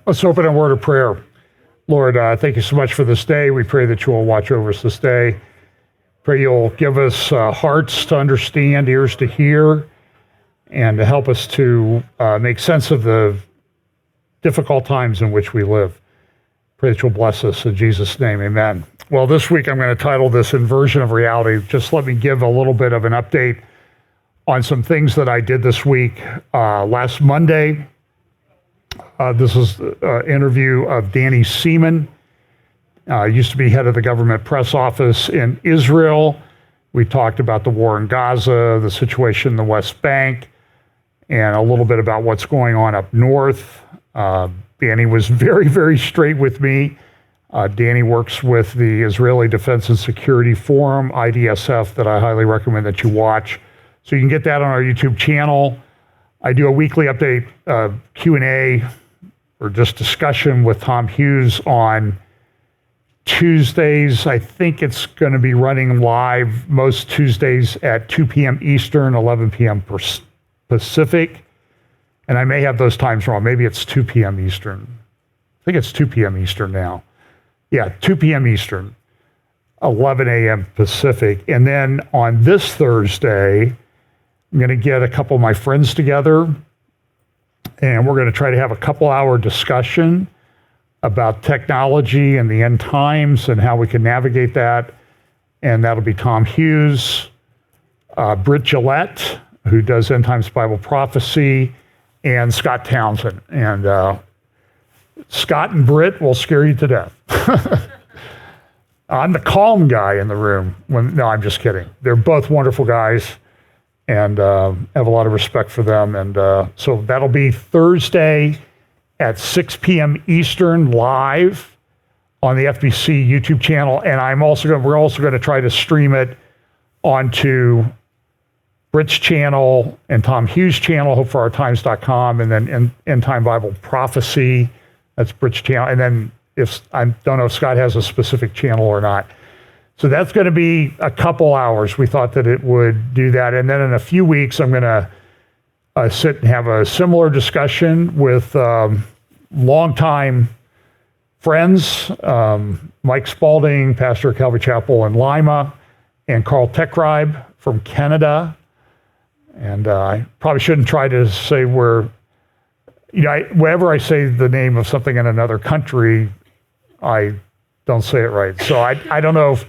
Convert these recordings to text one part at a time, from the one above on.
Let's open a word of prayer. Lord, thank you so much for this day. We pray that you will watch over us this day. Pray you'll give us hearts to understand, ears to hear, and to help us to make sense of the difficult times in which we live. Pray that you'll bless us in Jesus' name, amen. Well, this week I'm going to title this Inversion of Reality. Just let me give a little bit of an update on some things that I did this week. Last Monday, this is an interview of Danny Seaman. Used to be head of the government press office in Israel. We talked about the war in Gaza, the situation in the West Bank, and a little bit about what's going on up north. Danny was very, very straight with me. Danny works with the Israeli Defense and Security Forum, IDSF, that I highly recommend that you watch. So you can get that on our YouTube channel. I do a weekly update Q&A or just discussion with Tom Hughes on Tuesdays. I think it's going to be running live most Tuesdays at 2 p.m. Eastern, 11 p.m. Pacific. And I may have those times wrong. Maybe it's 2 p.m. Eastern. I think it's 2 p.m. Eastern now. Yeah, 2 p.m. Eastern, 11 a.m. Pacific. And then on this Thursday, I'm going to get a couple of my friends together, and we're going to try to have a couple-hour discussion about technology and the end times and how we can navigate that. And that'll be Tom Hughes, Britt Gillette, who does End Times Bible Prophecy, and Scott Townsend. And Scott and Britt will scare you to death. I'm the calm guy in the room. No, I'm just kidding. They're both wonderful guys, and have a lot of respect for them. And so that'll be Thursday at 6 p.m. Eastern live on the FBC YouTube channel. And we're also going to try to stream it onto Britt's channel and Tom Hughes' channel, hopeforOurTimes.com, and then End Time Bible Prophecy. That's Britt's channel. And then I don't know if Scott has a specific channel or not. So that's going to be a couple hours. We thought that it would do that. And then in a few weeks, I'm going to sit and have a similar discussion with longtime friends, Mike Spalding, pastor of Calvary Chapel in Lima, and Carl Techribe from Canada. And I probably shouldn't try to say whenever I say the name of something in another country, I don't say it right. So I don't know if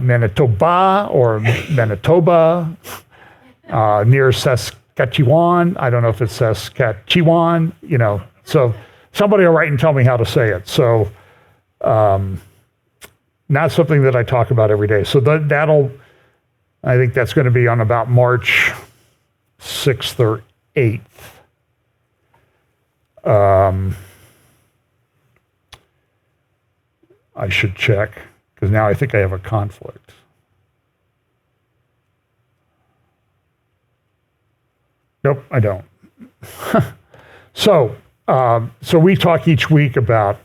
Manitoba or Manitoba, near Saskatchewan. I don't know if it's Saskatchewan, So somebody will write and tell me how to say it. So not something that I talk about every day. So I think that's going to be on about March 6th or 8th. I should check, because now I think I have a conflict. Nope, I don't. So we talk each week about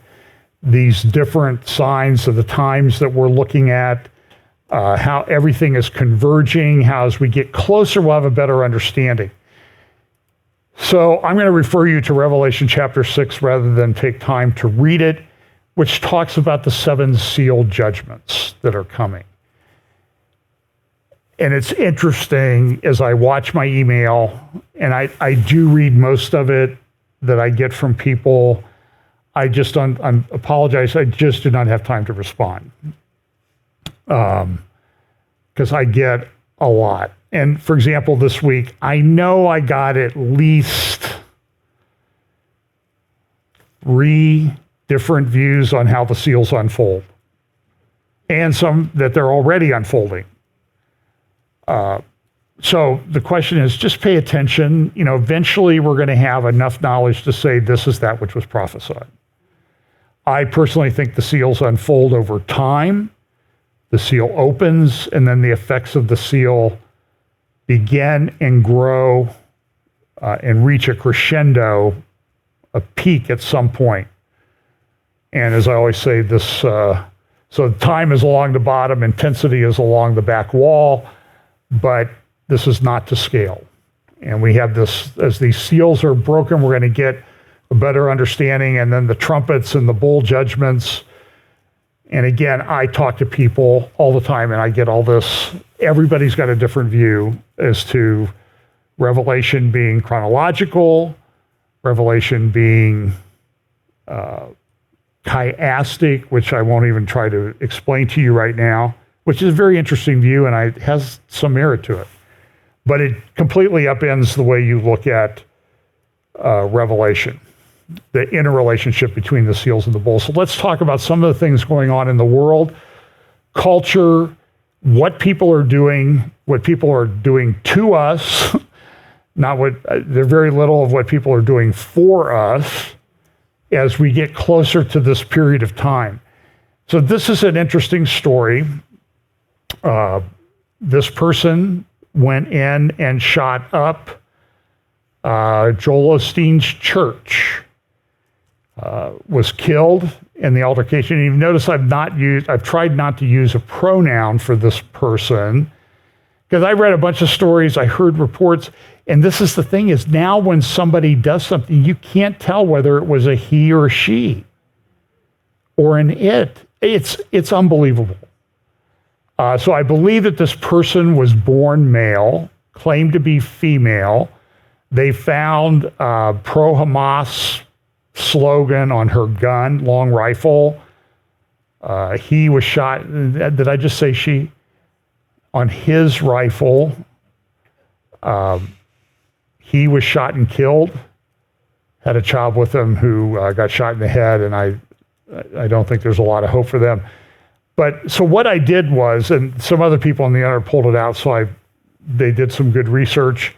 these different signs of the times that we're looking at, how everything is converging, how as we get closer, we'll have a better understanding. So I'm going to refer you to Revelation chapter 6 rather than take time to read it, which talks about the 7 sealed judgments that are coming. And it's interesting as I watch my email, and I do read most of it that I get from people. I apologize, I just do not have time to respond. Because I get a lot. And for example, this week, I know I got at least 3 different views on how the seals unfold, and some that they're already unfolding. So the question is, just pay attention. Eventually we're going to have enough knowledge to say this is that which was prophesied. I personally think the seals unfold over time. The seal opens, and then the effects of the seal begin and grow and reach a crescendo, a peak at some point. And as I always say, so time is along the bottom, intensity is along the back wall, but this is not to scale. And we have this, as these seals are broken, we're going to get a better understanding, and then the trumpets and the bowl judgments. And again, I talk to people all the time and I get all this. Everybody's got a different view as to Revelation being chronological, Revelation being chiastic, which I won't even try to explain to you right now, which is a very interesting view and it has some merit to it. But it completely upends the way you look at Revelation, the interrelationship between the seals and the bowls. So let's talk about some of the things going on in the world, culture, what people are doing to us, not what, there's very little of what people are doing for us as we get closer to this period of time. So this is an interesting story. This person went in and shot up Joel Osteen's church, was killed in the altercation. And you've noticed I've tried not to use a pronoun for this person because I read a bunch of stories, I heard reports, and this is the thing is now when somebody does something, you can't tell whether it was a he or a she or an it. It's unbelievable. So I believe that this person was born male, claimed to be female. They found a pro-Hamas slogan on her gun, long rifle. He was shot, did I just say she? On his rifle. He was shot and killed. Had a child with him who got shot in the head, and I don't think there's a lot of hope for them. But so what I did was, and some other people on the internet pulled it out, so they did some good research.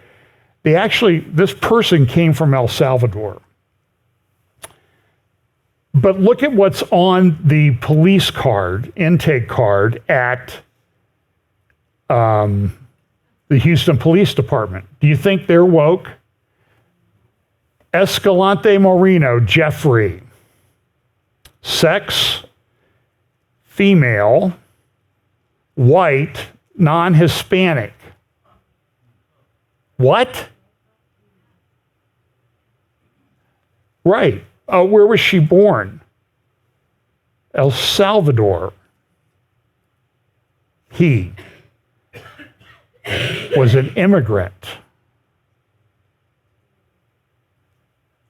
This person came from El Salvador. But look at what's on the police card, intake card at the Houston Police Department. Do you think they're woke? Escalante Moreno, Jeffrey. Sex, female, white, non-Hispanic. What? Right. Where was she born? El Salvador. He was an immigrant.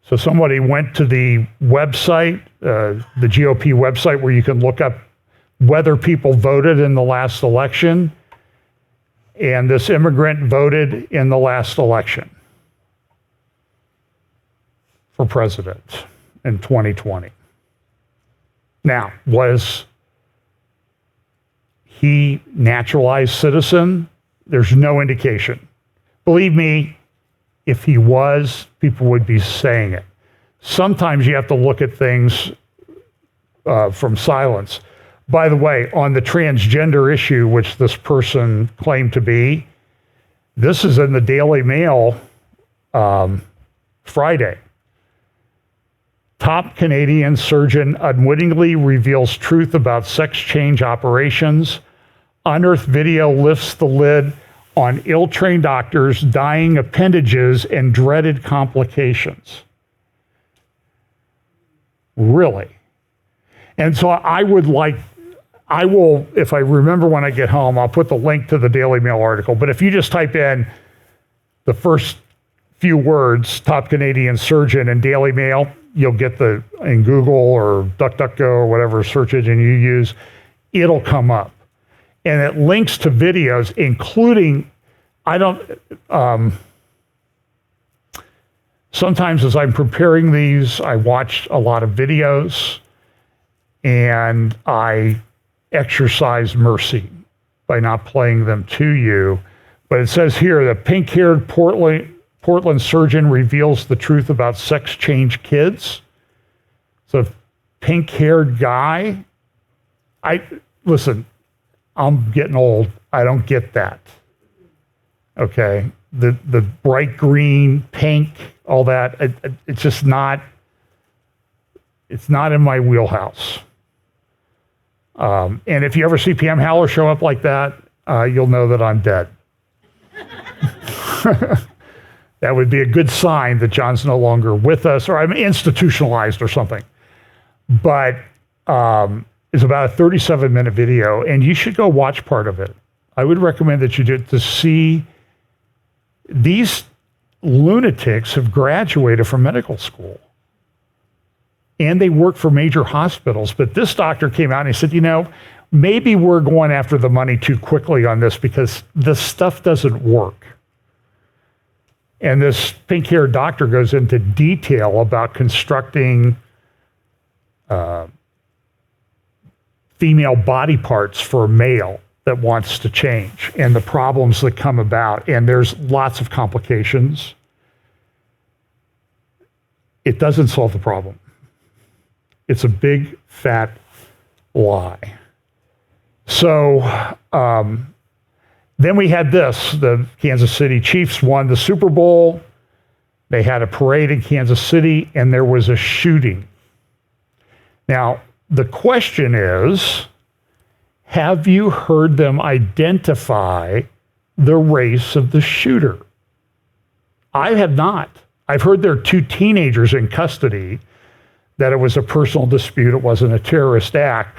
So somebody went to the website, the GOP website, where you can look up whether people voted in the last election, and this immigrant voted in the last election for president in 2020. Now, was he naturalized citizen? There's no indication. Believe me, if he was, people would be saying it. Sometimes you have to look at things from silence. By the way, on the transgender issue, which this person claimed to be, this is in the Daily Mail Friday. Top Canadian surgeon unwittingly reveals truth about sex change operations. Unearthed video lifts the lid on ill-trained doctors, dying appendages, and dreaded complications. Really? And so I will, if I remember when I get home, I'll put the link to the Daily Mail article. But if you just type in the first few words, top Canadian surgeon and Daily Mail, you'll get in Google or DuckDuckGo or whatever search engine you use, it'll come up. And it links to videos, including, sometimes as I'm preparing these, I watch a lot of videos and I exercise mercy by not playing them to you. But it says here, the pink-haired Portland surgeon reveals the truth about sex change kids. So pink-haired guy, listen, I'm getting old. I don't get that. Okay? The bright green, pink, all that, it's just not, it's not in my wheelhouse. And if you ever see Pam Howler show up like that, you'll know that I'm dead. That would be a good sign that John's no longer with us, or I'm institutionalized or something. But it's about a 37-minute video, and you should go watch part of it. I would recommend that you do it to see these lunatics have graduated from medical school. And they work for major hospitals. But this doctor came out and he said, maybe we're going after the money too quickly on this because the stuff doesn't work. And this pink-haired doctor goes into detail about constructing female body parts for a male that wants to change and the problems that come about. And there's lots of complications. It doesn't solve the problem. It's a big, fat lie. So then we had this. The Kansas City Chiefs won the Super Bowl. They had a parade in Kansas City, and there was a shooting. Now, the question is, have you heard them identify the race of the shooter? I have not. I've heard there are 2 teenagers in custody, that it was a personal dispute, it wasn't a terrorist act.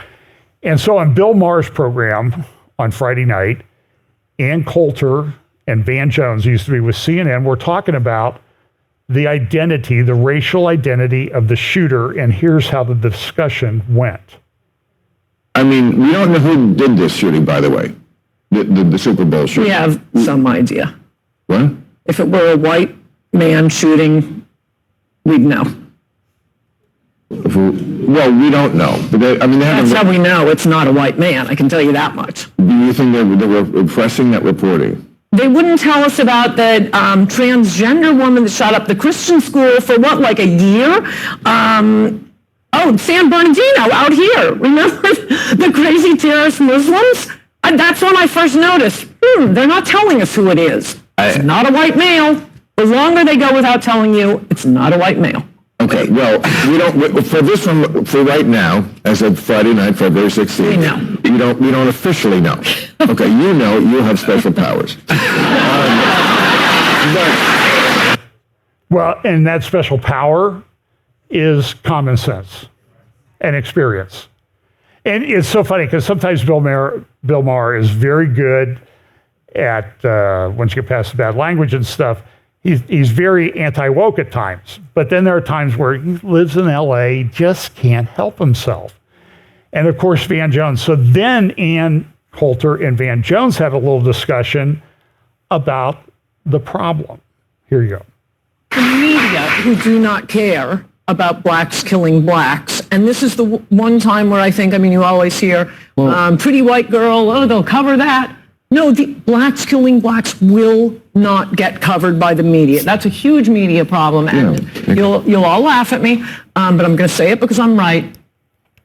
And so on Bill Maher's program on Friday night, Ann Coulter and Van Jones, who used to be with CNN, were talking about the identity, the racial identity of the shooter, and here's how the discussion went. I mean, we don't know who did this shooting, by the way, the Super Bowl shooting. We have some idea. What? If it were a white man shooting, we'd know. Well, we don't know. But that's how we know it's not a white man. I can tell you that much. Do you think they were pressing that reporting? They wouldn't tell us about the transgender woman that shot up the Christian school for like a year? San Bernardino out here. Remember the crazy terrorist Muslims? That's when I first noticed, they're not telling us who it is. It's not a white male. The longer they go without telling you, it's not a white male. Okay, well, we don't, for this one, for right now, as of Friday night, February 16th, we know. We don't officially know. Okay, you have special powers. Well, and that special power is common sense and experience. And it's so funny because sometimes Bill Maher is very good at, once you get past the bad language and stuff, he's very anti-woke at times. But then there are times where he lives in LA, just can't help himself. And of course, Van Jones. So then Ann Coulter and Van Jones had a little discussion about the problem. Here you go. The media who do not care about blacks killing blacks. And this is the one time where I think, you always hear, pretty white girl, they'll cover that. No, the blacks killing blacks will not get covered by the media. That's a huge media problem, and you'll all laugh at me, but I'm going to say it because I'm right.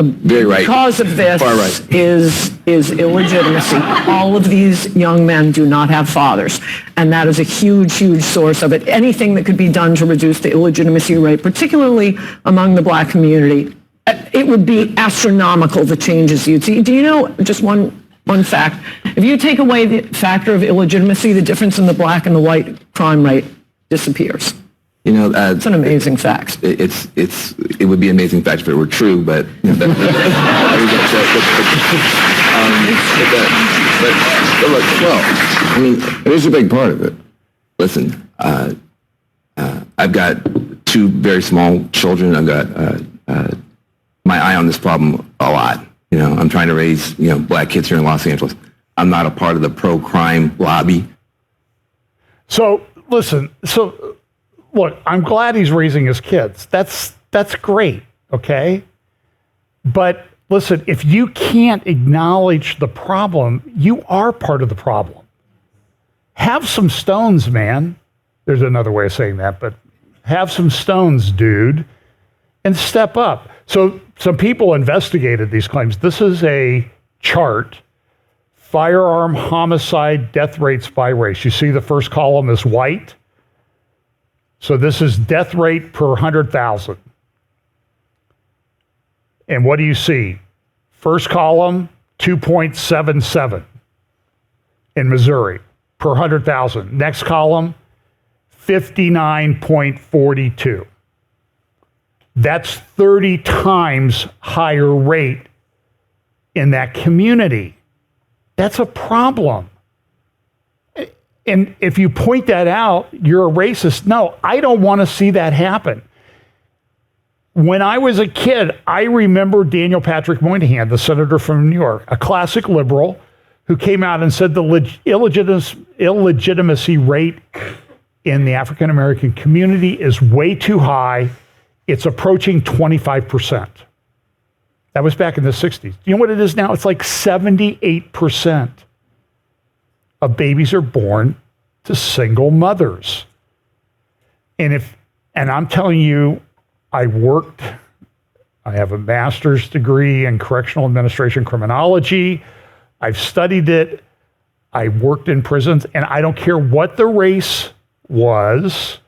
Very right. Because of this is illegitimacy. All of these young men do not have fathers, and that is a huge, huge source of it. Anything that could be done to reduce the illegitimacy rate, particularly among the black community, it would be astronomical, the changes you'd see. Do you know, just one fact, if you take away the factor of illegitimacy, the difference in the black and the white crime rate disappears. It's an amazing fact. It would be an amazing fact if it were true, but but look, it is a big part of it. Listen, I've got 2 very small children. I've got my eye on this problem a lot. I'm trying to raise black kids here in Los Angeles. I'm not a part of the pro-crime lobby. So listen, look, I'm glad he's raising his kids. That's great, okay? But listen, if you can't acknowledge the problem, you are part of the problem. Have some stones, man. There's another way of saying that, but have some stones, dude, and step up. So some people investigated these claims. This is a chart, firearm homicide death rates by race. You see the first column is white. So this is death rate per 100,000. And what do you see? First column, 2.77 in Missouri per 100,000. Next column, 59.42. That's 30 times higher rate in that community. That's a problem. And if you point that out, you're a racist. No, I don't want to see that happen. When I was a kid, I remember Daniel Patrick Moynihan, the senator from New York, a classic liberal, who came out and said the illegitimacy rate in the African American community is way too high. It's approaching 25%. That was back in the 60s. You know what it is now? It's like 78% of babies are born to single mothers. And I'm telling you, I have a master's degree in correctional administration criminology. I've studied it. I worked in prisons, and I don't care what the race was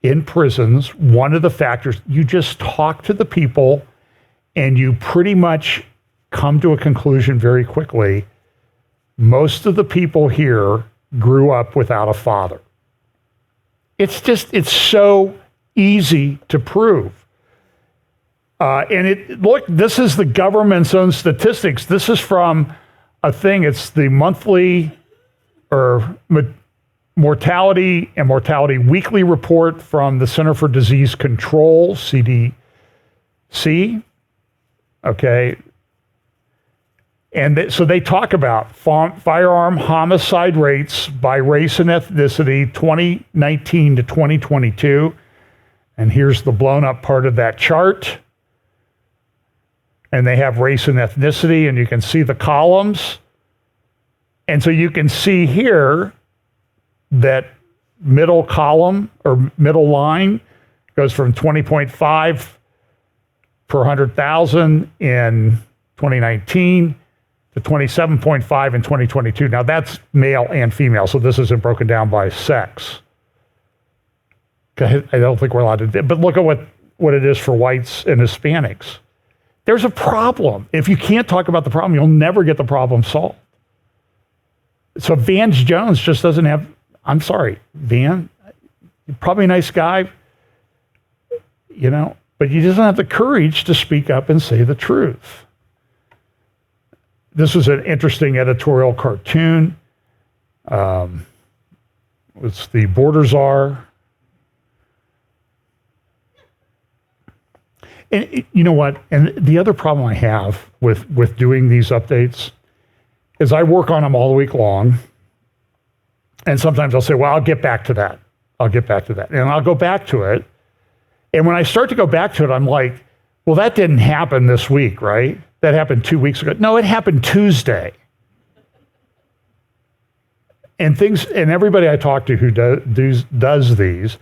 in prisons. One of the factors, you just talk to the people and you pretty much come to a conclusion very quickly. Most of the people here grew up without a father. It's so easy to prove. Look, this is the government's own statistics. This is from a thing, it's the monthly mortality and mortality weekly report from the Center for Disease Control, CDC. Okay. And so they talk about firearm homicide rates by race and ethnicity, 2019 to 2022. And here's the blown up part of that chart. And they have race and ethnicity, and you can see the columns. And so you can see here that middle column or middle line goes from 20.5 per 100,000 in 2019 to 27.5 in 2022. Now that's male and female, so this isn't broken down by sex. I don't think we're allowed to do, but look at what it is for whites and Hispanics. There's a problem. If you can't talk about the problem, you'll never get the problem solved. So Van Jones just doesn't have, I'm sorry, Van, you're probably a nice guy, you know, but he doesn't have the courage to speak up and say the truth. This was an interesting editorial cartoon. It's the Border Czar. And you know what? And the other problem I have with doing these updates is I work on them all week long. And sometimes I'll say, well, I'll get back to that. And I'll go back to it. And when I start to go back to it, I'm like, well, that didn't happen this week, right? That happened 2 weeks ago. No, it happened Tuesday. And everybody I talk to who does these,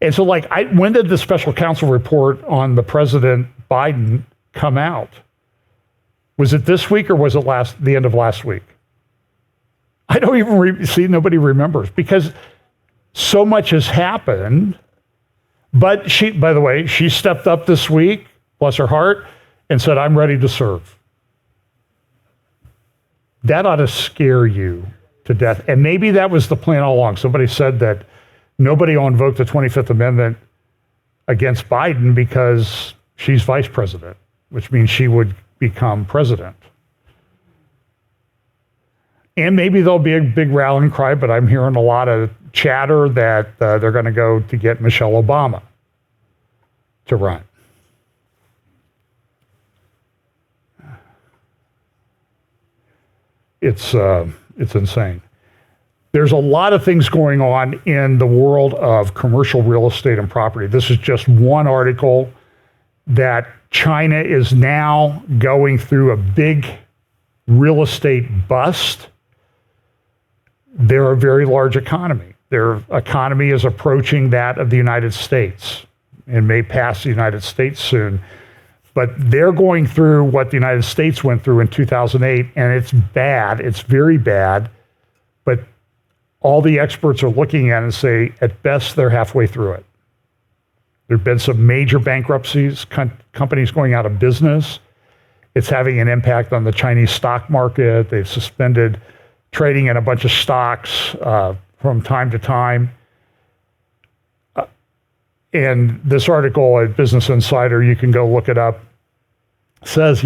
and so like, when did the special counsel report on the President Biden come out? Was it this week or was it the end of last week? I don't even see, nobody remembers because so much has happened. But by the way, she stepped up this week, bless her heart, and said, I'm ready to serve. That ought to scare you to death. And maybe that was the plan all along. Somebody said that nobody will invoke the 25th Amendment against Biden because she's vice president, which means she would become president. And maybe there'll be a big rallying cry, but I'm hearing a lot of chatter that they're going to go to get Michelle Obama to run. It's insane. There's a lot of things going on in the world of commercial real estate and property. This is just one article that China is now going through a big real estate bust. They're a very large economy. Their economy is approaching that of the United States and may pass the United States soon. But they're going through what the United States went through in 2008, and it's bad. It's very bad. But all the experts are looking at it and say, at best, they're halfway through it. There have been some major bankruptcies, companies going out of business. It's having an impact on the Chinese stock market. They've suspended trading in a bunch of stocks from time to time. And this article at Business Insider, you can go look it up, says,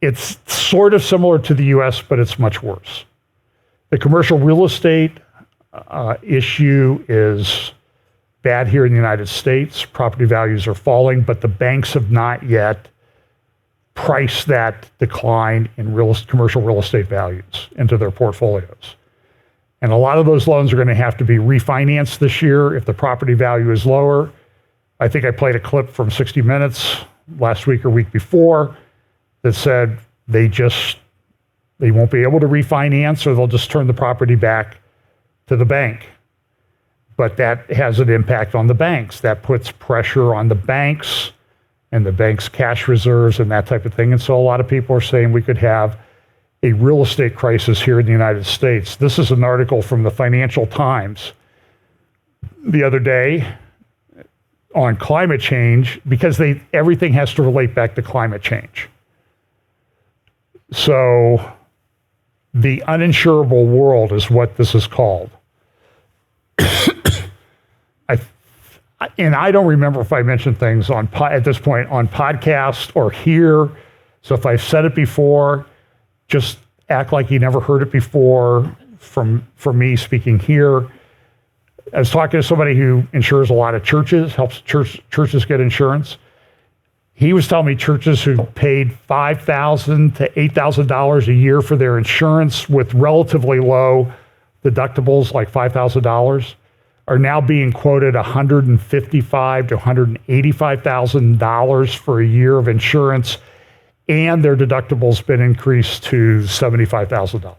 it's sort of similar to the US, but it's much worse. The commercial real estate issue is bad here in the United States. Property values are falling, but the banks have not yet priced that decline in commercial real estate values into their portfolios. And a lot of those loans are going to have to be refinanced this year if the property value is lower. I think I played a clip from 60 Minutes last week or week before that said they won't be able to refinance, or they'll just turn the property back to the bank. But that has an impact on the banks. That puts pressure on the banks and the bank's cash reserves and that type of thing. And so a lot of people are saying we could have a real estate crisis here in the United States. This is an article from the Financial Times the other day on climate change, because everything has to relate back to climate change. So the uninsurable world is what this is called. And I don't remember if I mentioned things at this point on podcast or here. So if I've said it before, just act like you never heard it before from me speaking here. I was talking to somebody who insures a lot of churches, helps churches get insurance. He was telling me churches who paid $5,000 to $8,000 a year for their insurance with relatively low deductibles, like $5,000, are now being quoted $155,000 to $185,000 for a year of insurance, and their deductible's been increased to $75,000.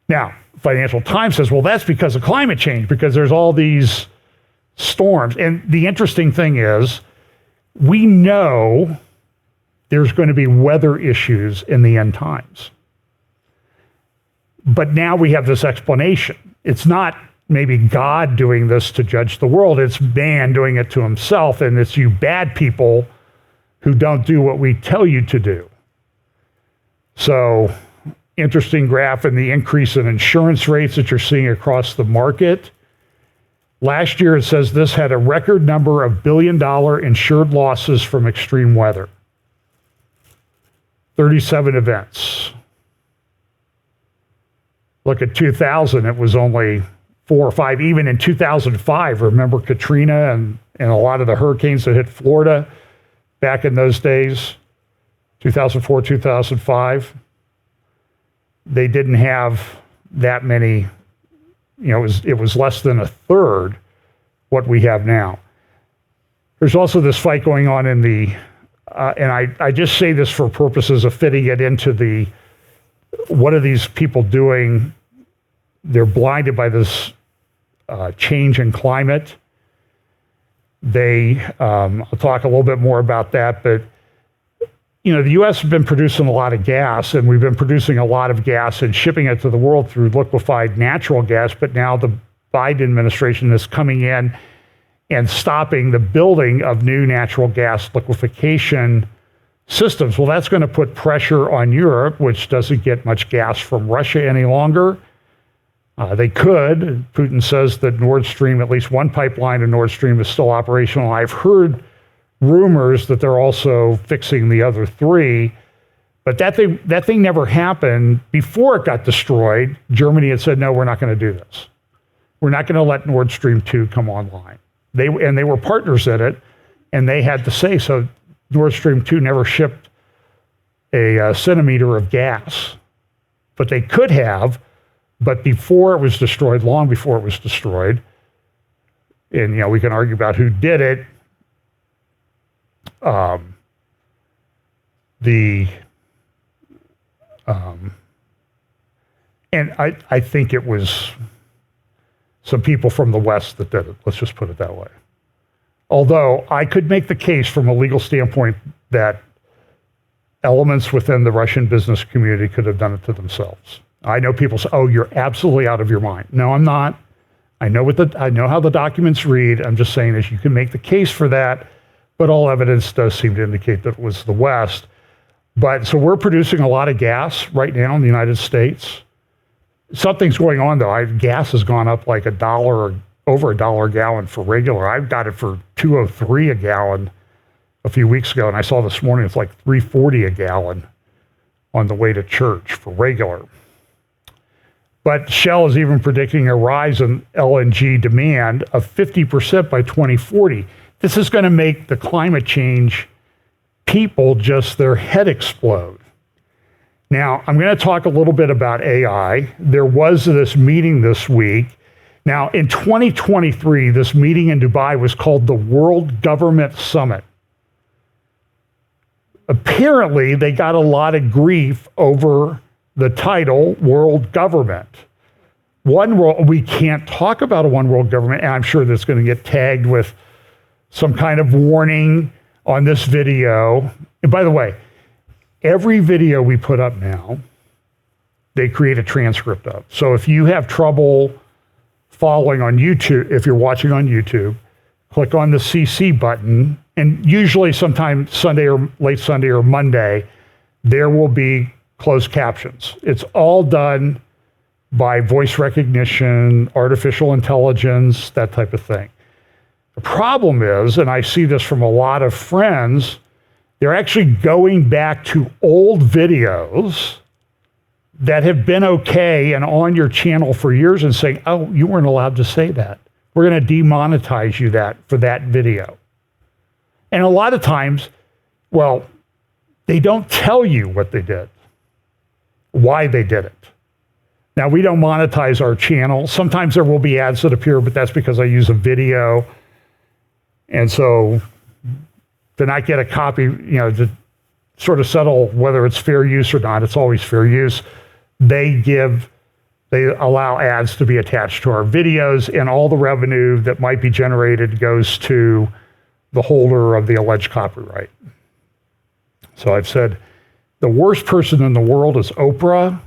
Now, Financial Times says, well, that's because of climate change, because there's all these storms. And the interesting thing is, we know there's going to be weather issues in the end times. But now we have this explanation. It's not maybe God doing this to judge the world. It's man doing it to himself, and it's you bad people who don't do what we tell you to do. So, interesting graph in the increase in insurance rates that you're seeing across the market. Last year, it says this had a record number of billion-dollar insured losses from extreme weather. 37 events. Look at 2000, it was only 4 or 5. Even in 2005, remember Katrina and a lot of the hurricanes that hit Florida back in those days, 2004, 2005. They didn't have that many, it was less than a third what we have now. There's also this fight going on in and I just say this for purposes of fitting it into what are these people doing? They're blinded by this change in climate. I'll talk a little bit more about that, but the U.S. has been producing a lot of gas, and we've been producing a lot of gas and shipping it to the world through liquefied natural gas, but now the Biden administration is coming in and stopping the building of new natural gas liquefaction systems. Well, that's going to put pressure on Europe, which doesn't get much gas from Russia any longer. They could. Putin says that Nord Stream, at least one pipeline in Nord Stream, is still operational. I've heard rumors that they're also fixing the other 3, but that thing never happened. Before it got destroyed, Germany had said, no, we're not going to do this. We're not going to let Nord Stream 2 come online. They were partners in it, and they had to say so. Nord Stream 2 never shipped a centimeter of gas, but they could have. But before it was destroyed, long before it was destroyed, and we can argue about who did it. And I think it was some people from the West that did it. Let's just put it that way. Although I could make the case from a legal standpoint that elements within the Russian business community could have done it to themselves. I know people say, oh, you're absolutely out of your mind. No, I'm not. I know how the documents read. I'm just saying is you can make the case for that, but all evidence does seem to indicate that it was the West. But so we're producing a lot of gas right now in the United States. Something's going on though. Gas has gone up like $1 over $1 a gallon for regular. I've got it for $2.03 a gallon a few weeks ago, and I saw this morning it's like $3.40 a gallon on the way to church for regular. But Shell is even predicting a rise in LNG demand of 50% by 2040. This is going to make the climate change people just their head explode. Now, I'm going to talk a little bit about AI. There was this meeting this week. Now, in 2023, this meeting in Dubai was called the World Government Summit. Apparently, they got a lot of grief over the title World Government. One world, we can't talk about a one world government, and I'm sure that's going to get tagged with some kind of warning on this video. And by the way, every video we put up now, they create a transcript of. So if you have trouble following on YouTube, if you're watching on YouTube, click on the CC button, and usually sometime Sunday or late Sunday or Monday, there will be closed captions. It's all done by voice recognition, artificial intelligence, that type of thing. The problem is, and I see this from a lot of friends, they're actually going back to old videos that have been okay and on your channel for years and saying, oh, you weren't allowed to say that. We're going to demonetize you for that video. And a lot of times, well, they don't tell you what they did, why they did it. Now, we don't monetize our channel. Sometimes there will be ads that appear, but that's because I use a video. And so to not get a copy, to sort of settle whether it's fair use or not, it's always fair use. They allow ads to be attached to our videos, and all the revenue that might be generated goes to the holder of the alleged copyright. So I've said the worst person in the world is Oprah.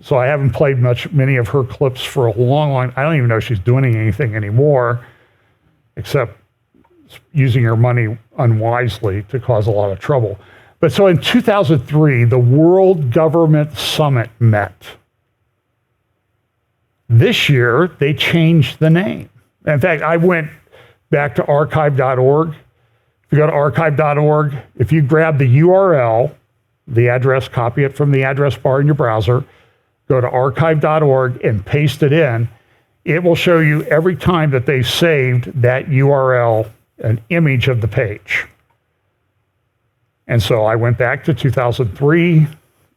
So I haven't played many of her clips for a long, I don't even know if she's doing anything anymore, except using her money unwisely to cause a lot of trouble. But so in 2003, the World Government Summit met. This year, they changed the name. In fact, I went back to archive.org. If you go to archive.org, if you grab the URL, the address, copy it from the address bar in your browser, go to archive.org and paste it in, it will show you every time that they saved that URL an image of the page. And so I went back to 2003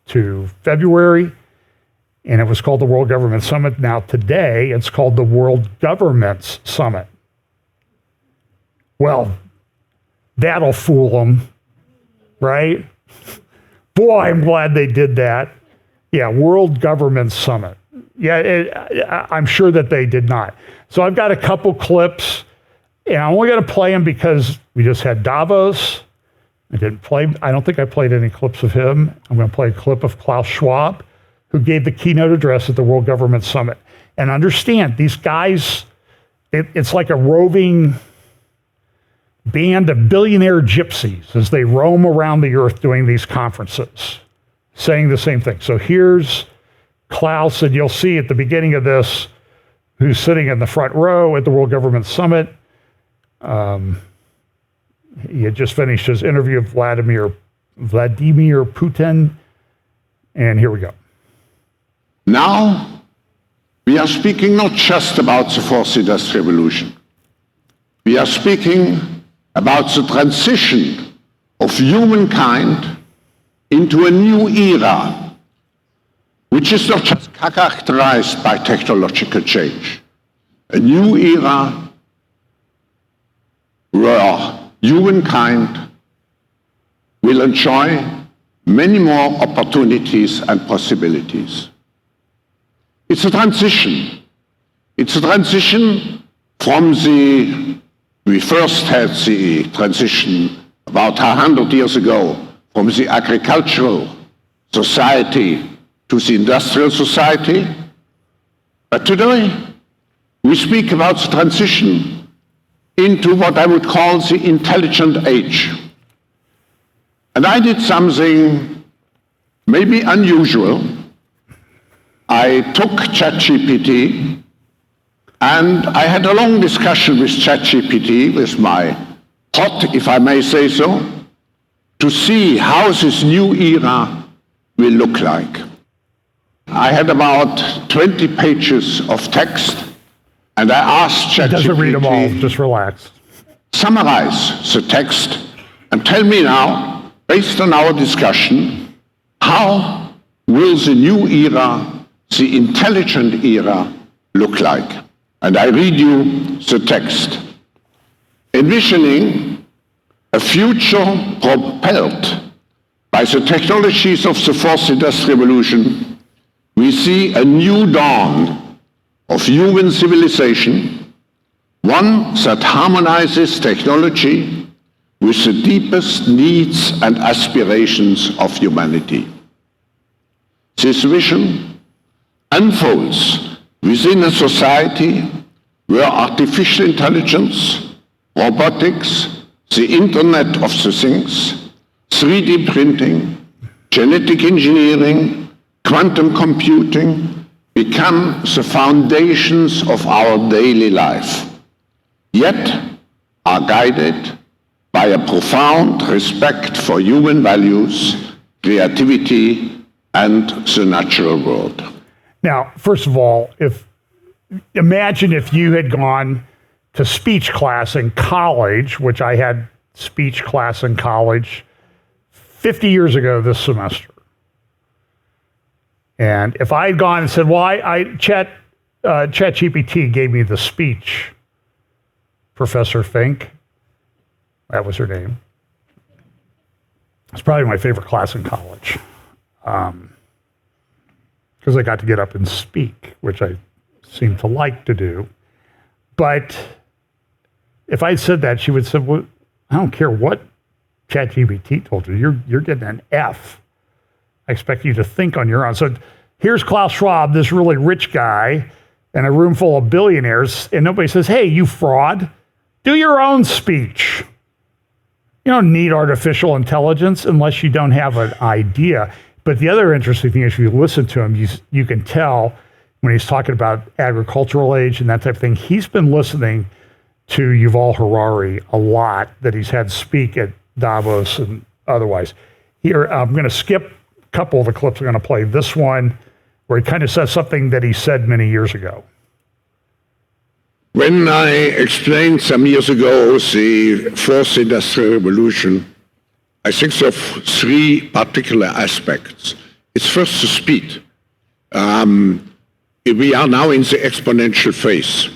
to February, and it was called the World Government Summit. Now today, it's called the World Governments Summit. Well, that'll fool them, right? Boy, I'm glad they did that. Yeah, World Government Summit. Yeah, I'm sure that they did not. So I've got a couple clips, and I'm only going to play them because we just had Davos. I don't think I played any clips of him. I'm going to play a clip of Klaus Schwab, who gave the keynote address at the World Government Summit. And understand, these guys, it's like a roving band of billionaire gypsies as they roam around the earth doing these conferences, saying the same thing. So here's Klaus, and you'll see at the beginning of this who's sitting in the front row at the World Government Summit. He had just finished his interview of Vladimir Putin, and here we go. Now, we are speaking not just about the fourth industrial revolution. We are speaking about the transition of humankind into a new era, which is not just characterized by technological change. A new era where humankind will enjoy many more opportunities and possibilities. It's a transition. It's a transition from we first had the transition about 100 years ago from the agricultural society to the industrial society. But today, we speak about the transition into what I would call the intelligent age. And I did something maybe unusual. I took ChatGPT And I had a long discussion with ChatGPT, with my pot, if I may say so, to see how this new era will look like. I had about 20 pages of text, and I asked ChatGPT, Doesn't read them all, just relax. summarize the text and tell me now, based on our discussion, how will the new era, the intelligent era, look like? And I read you the text. Envisioning a future propelled by the technologies of the fourth industrial revolution, we see a new dawn of human civilization, one that harmonizes technology with the deepest needs and aspirations of humanity. This vision unfolds within a society where artificial intelligence, robotics, the Internet of the Things, 3D printing, genetic engineering, quantum computing become the foundations of our daily life, yet are guided by a profound respect for human values, creativity, and the natural world. Now, first of all, imagine if you had gone to speech class in college, which I had speech class in college 50 years ago this semester. And if I had gone and said, well, ChatGPT gave me the speech, Professor Fink, that was her name. It's probably my favorite class in college. Because I got to get up and speak, which I seem to like to do. But if I said that, she would say, well, I don't care what ChatGPT told you, you're getting an F. I expect you to think on your own. So here's Klaus Schwab, this really rich guy, in a room full of billionaires, and nobody says, hey, you fraud, do your own speech. You don't need artificial intelligence unless you don't have an idea. But the other interesting thing is if you listen to him, you can tell when he's talking about agricultural age and that type of thing, he's been listening to Yuval Harari a lot that he's had speak at Davos and otherwise. Here, I'm going to skip a couple of the clips. I'm going to play this one where he kind of says something that he said many years ago. When I explained some years ago the fourth industrial revolution, I think of three particular aspects. It's first the speed. We are now in the exponential phase.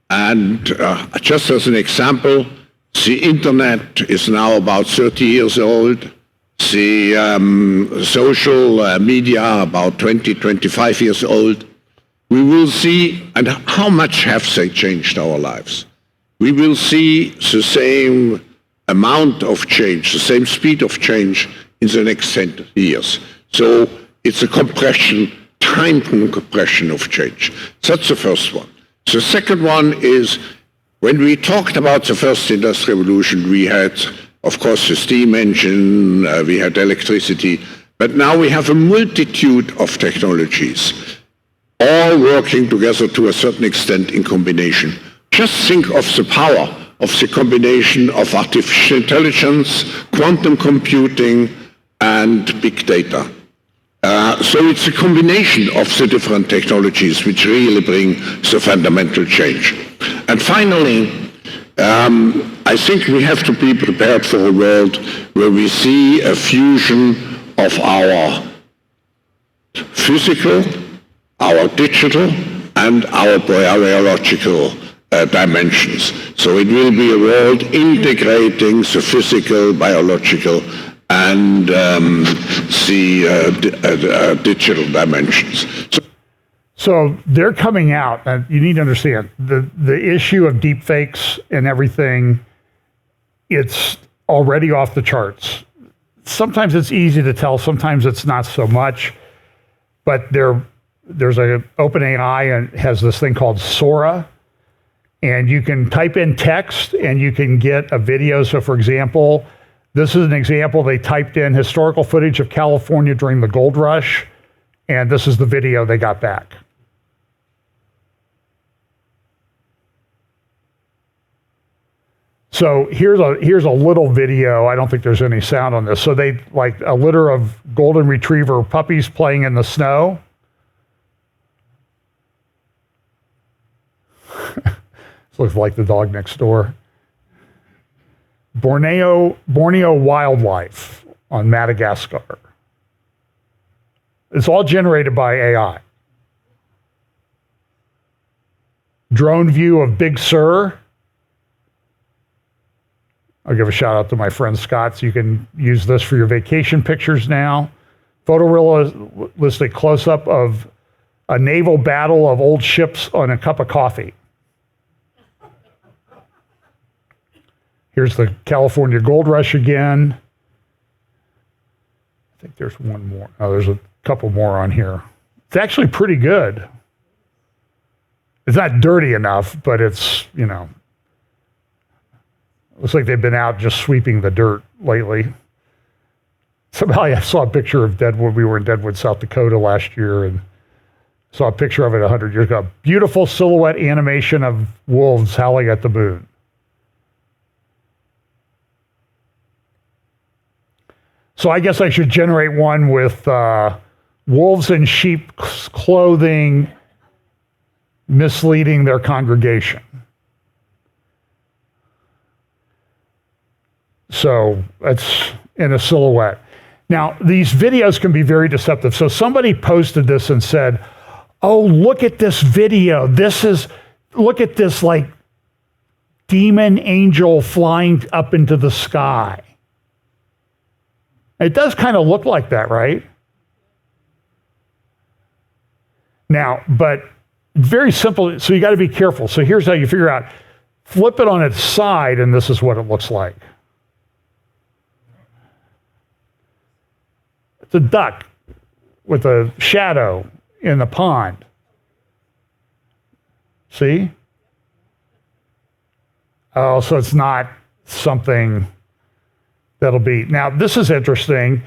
And just as an example, the internet is now about 30 years old. The social media about 20, 25 years old. We will see, and how much have they changed our lives? We will see the same amount of change, the same speed of change in the next 10 years. So it's a compression, time compression of change. That's the first one. The second one is, when we talked about the first industrial revolution, we had, of course, the steam engine, we had electricity, but now we have a multitude of technologies, all working together to a certain extent in combination. Just think of the power of the combination of artificial intelligence, quantum computing, and big data. So it's a combination of the different technologies which really bring the fundamental change. And finally, I think we have to be prepared for a world where we see a fusion of our physical, our digital, and our biological dimensions. So it will be a world integrating the physical, biological, and the digital dimensions. So they're coming out, and you need to understand, the issue of deep fakes and everything, it's already off the charts. Sometimes it's easy to tell, sometimes it's not so much, but there's a OpenAI and has this thing called Sora, and you can type in text and you can get a video. So for example, this is an example. They typed in historical footage of California during the gold rush, and this is the video they got back. So here's a little video. I don't think there's any sound on this. So they like a litter of golden retriever puppies playing in the snow. This looks like the dog next door. Borneo wildlife on Madagascar. It's all generated by AI. Drone view of Big Sur. I'll give a shout out to my friend Scott, so you can use this for your vacation pictures now. Photorealistic close-up of a naval battle of old ships on a cup of coffee. Here's the California Gold Rush again. I think there's one more. Oh, there's a couple more on here. It's actually pretty good. It's not dirty enough, but it's, you know, looks like they've been out just sweeping the dirt lately. Somehow I saw a picture of Deadwood. We were in Deadwood, South Dakota last year, and saw a picture of it 100 years ago. Beautiful silhouette animation of wolves howling at the moon. So I guess I should generate one with wolves in sheep's clothing misleading their congregation. So it's in a silhouette. Now, these videos can be very deceptive. So somebody posted this and said, oh, look at this video. Look at this like demon angel flying up into the sky. It does kind of look like that, right? Now, but very simple. So you got to be careful. So here's how you figure out. Flip it on its side, and this is what it looks like. It's a duck with a shadow in the pond. See? Oh, so it's not something that'll be. Now, this is interesting.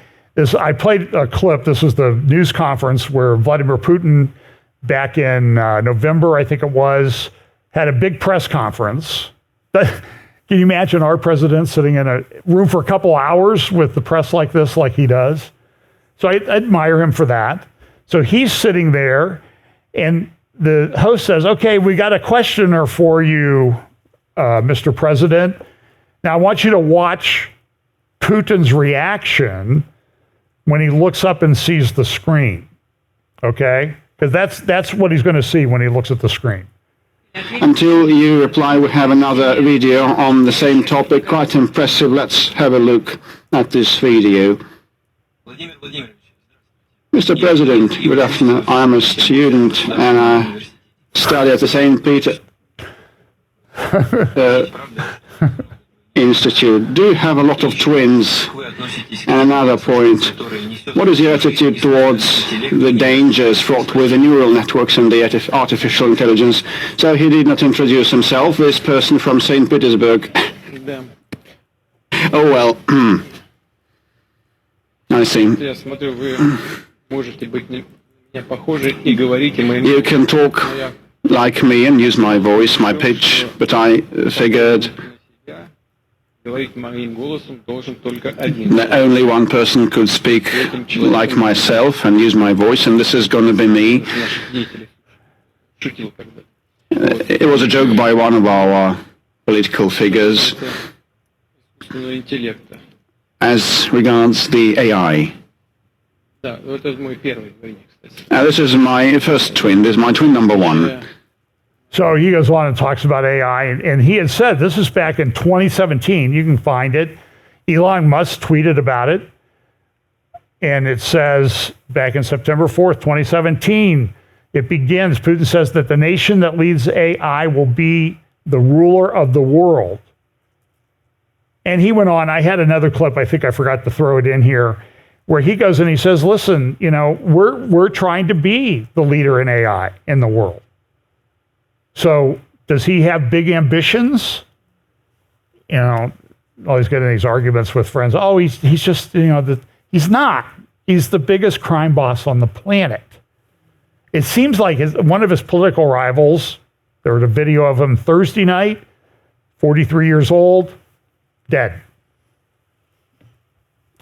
I played a clip. This was the news conference where Vladimir Putin, back in November, I think it was, had a big press conference. Can you imagine our president sitting in a room for a couple hours with the press like this, like he does? So I admire him for that. So he's sitting there, and the host says, okay, we got a questioner for you, Mr. President. Now, I want you to watch Putin's reaction when he looks up and sees the screen, okay? Because that's what he's going to see when he looks at the screen. Until you reply, we have another video on the same topic, quite impressive. Let's have a look at this video. Mr. President, good afternoon. I'm a student and I study at the St. Peter Institute. Do you have a lot of twins? And another point, what is your attitude towards the dangers fraught with the neural networks and the artificial intelligence? So he did not introduce himself, this person from St. Petersburg. Oh well, I see. You can talk like me and use my voice, my pitch, but I figured that only one person could speak like myself and use my voice, and this is going to be me. It was a joke by one of our political figures as regards the AI. This is my first twin. This is my twin number one. So he goes on and talks about AI, and he had said, this is back in 2017, you can find it. Elon Musk tweeted about it, and it says, back in September 4th, 2017, it begins, Putin says that the nation that leads AI will be the ruler of the world. And he went on, I had another clip, I think I forgot to throw it in here, where he goes and he says, listen, you know, we're trying to be the leader in AI in the world. So does he have big ambitions? You know, always getting these arguments with friends. Oh, he's just, you know, he's not. He's the biggest crime boss on the planet. It seems like one of his political rivals, there was a video of him Thursday night, 43 years old, dead.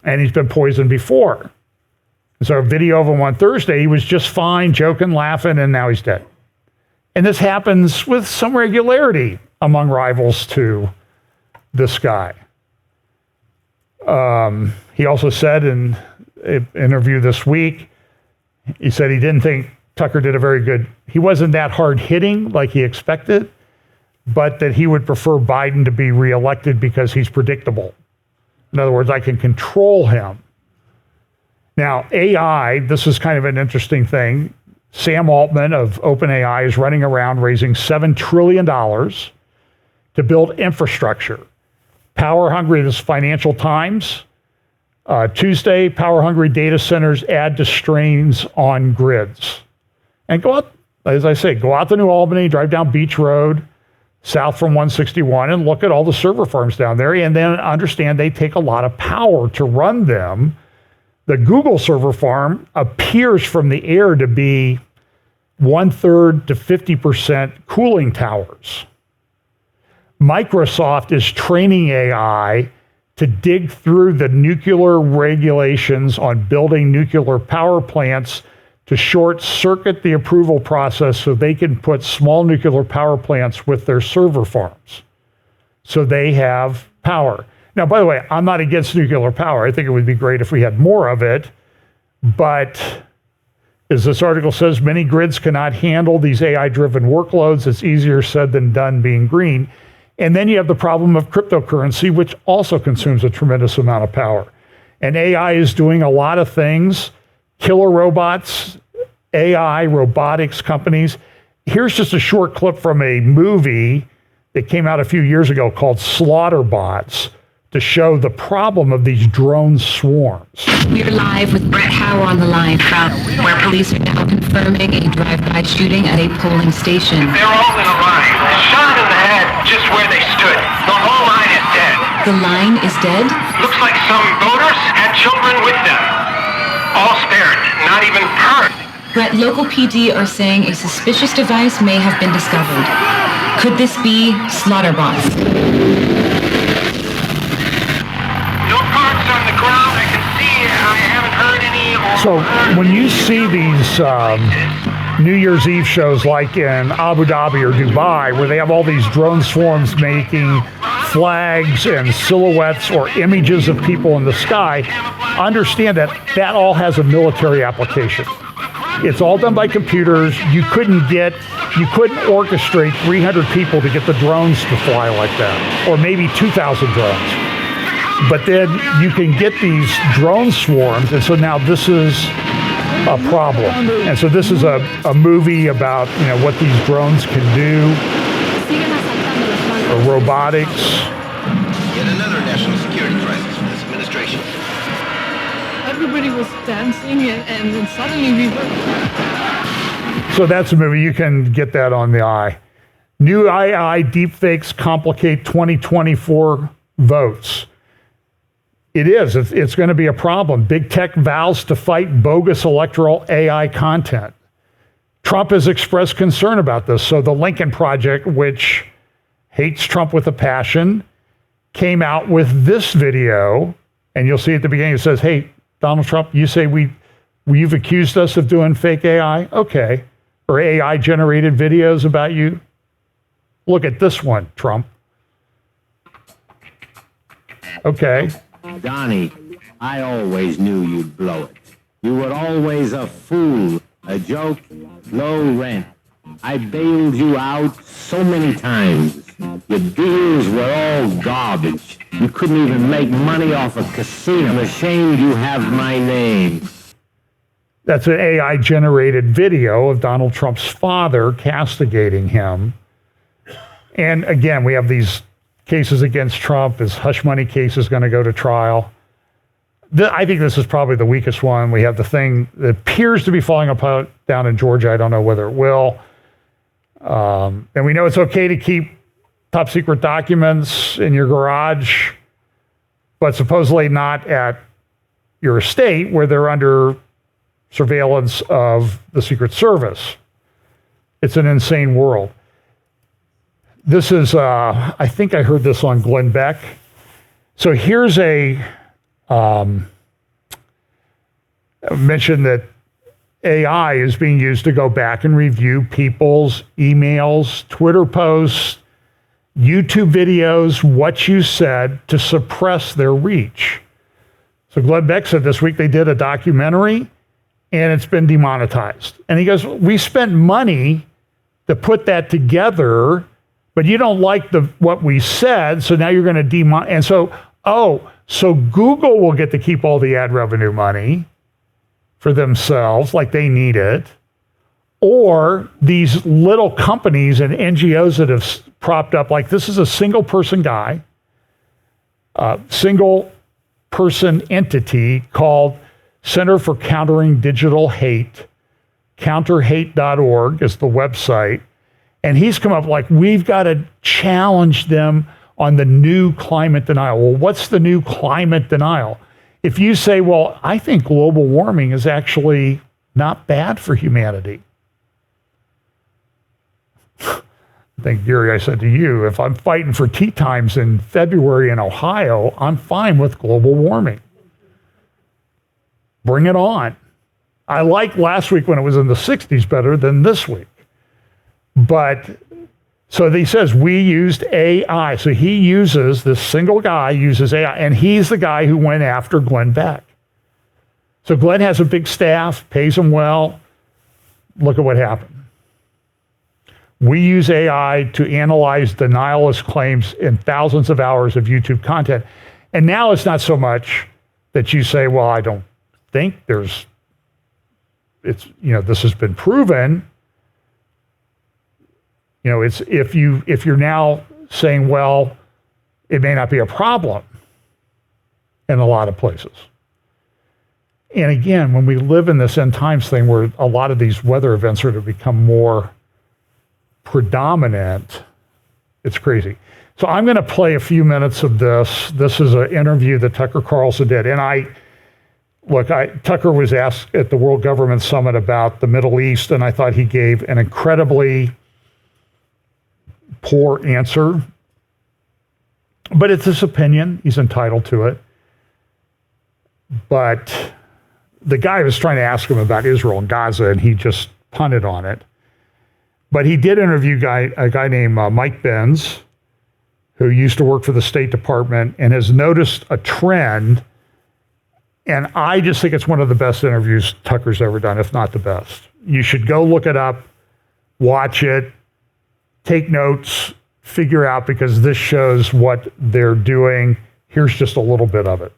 And he's been poisoned before. So a video of him on Thursday, he was just fine, joking, laughing, and now he's dead. And this happens with some regularity among rivals to this guy. He also said in an interview this week, he said he didn't think Tucker did a very good, he wasn't that hard hitting like he expected, but that he would prefer Biden to be reelected because he's predictable. In other words, I can control him. Now, AI, this is kind of an interesting thing. Sam Altman of OpenAI is running around raising $7 trillion to build infrastructure. Power hungry, this is Financial Times. Tuesday, power hungry data centers add to strains on grids. And go out, as I say, go out to New Albany, drive down Beach Road, south from 161, and look at all the server farms down there, and then understand they take a lot of power to run them. The Google server farm appears from the air to be 1/3 to 50% cooling towers. Microsoft is training AI to dig through the nuclear regulations on building nuclear power plants to short circuit the approval process so they can put small nuclear power plants with their server farms so they have power. Now, by the way, I'm not against nuclear power. I think it would be great if we had more of it. But as this article says, many grids cannot handle these AI-driven workloads. It's easier said than done being green. And then you have the problem of cryptocurrency, which also consumes a tremendous amount of power. And AI is doing a lot of things. Killer robots, AI, robotics companies. Here's just a short clip from a movie that came out a few years ago called Slaughterbots, to show the problem of these drone swarms. We're live with Brett Howe on the line from where police are now confirming a drive-by shooting at a polling station. They're all in a line, shot in the head just where they stood. The whole line is dead. The line is dead? Looks like some voters had children with them. All spared, not even hurt. Brett, local PD are saying a suspicious device may have been discovered. Could this be Slaughterbots? On the ground, I can see. I haven't heard any. So when you see these New Year's Eve shows like in Abu Dhabi or Dubai, where they have all these drone swarms making flags and silhouettes or images of people in the sky, understand that that all has a military application. It's all done by computers. You couldn't orchestrate 300 people to get the drones to fly like that, or maybe 2,000 drones. But then you can get these drone swarms, and so now this is a problem. And so this is a movie about what these drones can do, or robotics. Yet another national security crisis for this administration. Everybody was dancing, and then suddenly we were. So that's a movie. You can get that on the eye. New AI deepfakes complicate 2024 votes. It is. It's going to be a problem. Big tech vows to fight bogus electoral AI content. Trump has expressed concern about this. So the Lincoln Project, which hates Trump with a passion, came out with this video. And you'll see at the beginning, it says, hey, Donald Trump, you say you've accused us of doing fake AI? Okay. Or AI-generated videos about you? Look at this one, Trump. Okay. Donnie, I always knew you'd blow it. You were always a fool, a joke, low rent. I bailed you out so many times. Your deals were all garbage. You couldn't even make money off a casino. I'm ashamed you have my name. That's an AI-generated video of Donald Trump's father castigating him. And again, we have these cases against Trump. His hush money case is going to go to trial. I think this is probably the weakest one. We have the thing that appears to be falling apart down in Georgia. I don't know whether it will. And we know it's okay to keep top secret documents in your garage, but supposedly not at your estate where they're under surveillance of the Secret Service. It's an insane world. this is, I think I heard this on Glenn Beck. So here's mention that AI is being used to go back and review people's emails, Twitter posts, YouTube videos, what you said to suppress their reach. So Glenn Beck said this week they did a documentary and it's been demonetized. And he goes, we spent money to put that together, but you don't like what we said, so now you're going to demonetize. And so Google will get to keep all the ad revenue money for themselves, like they need it, or these little companies and NGOs that have propped up, like this is a single person guy, single person entity called Center for Countering Digital Hate, counterhate.org is the website, and he's come up like, we've got to challenge them on the new climate denial. Well, what's the new climate denial? If you say, well, I think global warming is actually not bad for humanity. I think, Gary, I said to you, if I'm fighting for tea times in February in Ohio, I'm fine with global warming. Bring it on. I liked last week when it was in the 60s better than this week. But so he says we used AI. So he uses, this single guy uses AI, and he's the guy who went after Glenn Beck. So Glenn has a big staff, pays him well. Look at what happened. We use AI to analyze denialist claims in thousands of hours of YouTube content. And now it's not so much that you say, well, I don't think this has been proven. It's if you're now saying, well, it may not be a problem in a lot of places. And again, when we live in this end times thing where a lot of these weather events are to become more predominant, it's crazy. So I'm going to play a few minutes of this. This is an interview that Tucker Carlson did. And Tucker was asked at the World Government Summit about the Middle East, and I thought he gave an incredibly poor answer, but it's his opinion. He's entitled to it. But the guy was trying to ask him about Israel and Gaza, and he just punted on it. But he did interview a guy named Mike Benz, who used to work for the State Department and has noticed a trend. And I just think it's one of the best interviews Tucker's ever done, if not the best. You should go look it up, watch it, take notes, figure out, because this shows what they're doing. Here's just a little bit of it.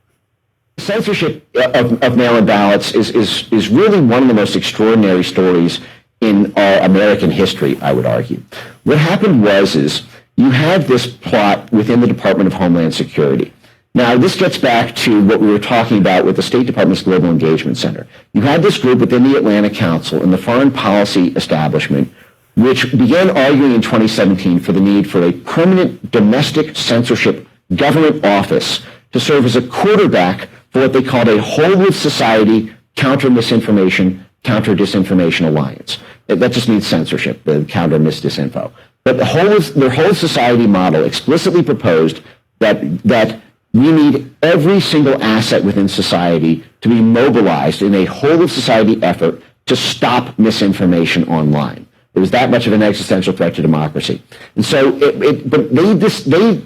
Censorship of mail-in ballots is really one of the most extraordinary stories in all American history, I would argue. What happened was you had this plot within the Department of Homeland Security. Now, this gets back to what we were talking about with the State Department's Global Engagement Center. You had this group within the Atlantic Council and the foreign policy establishment, which began arguing in 2017 for the need for a permanent domestic censorship government office to serve as a quarterback for what they called a whole-of-society counter-misinformation, counter-disinformation alliance. That just means censorship, the counter-mis-disinfo. But their whole society model explicitly proposed that we need every single asset within society to be mobilized in a whole-of-society effort to stop misinformation online. It was that much of an existential threat to democracy. And so, but they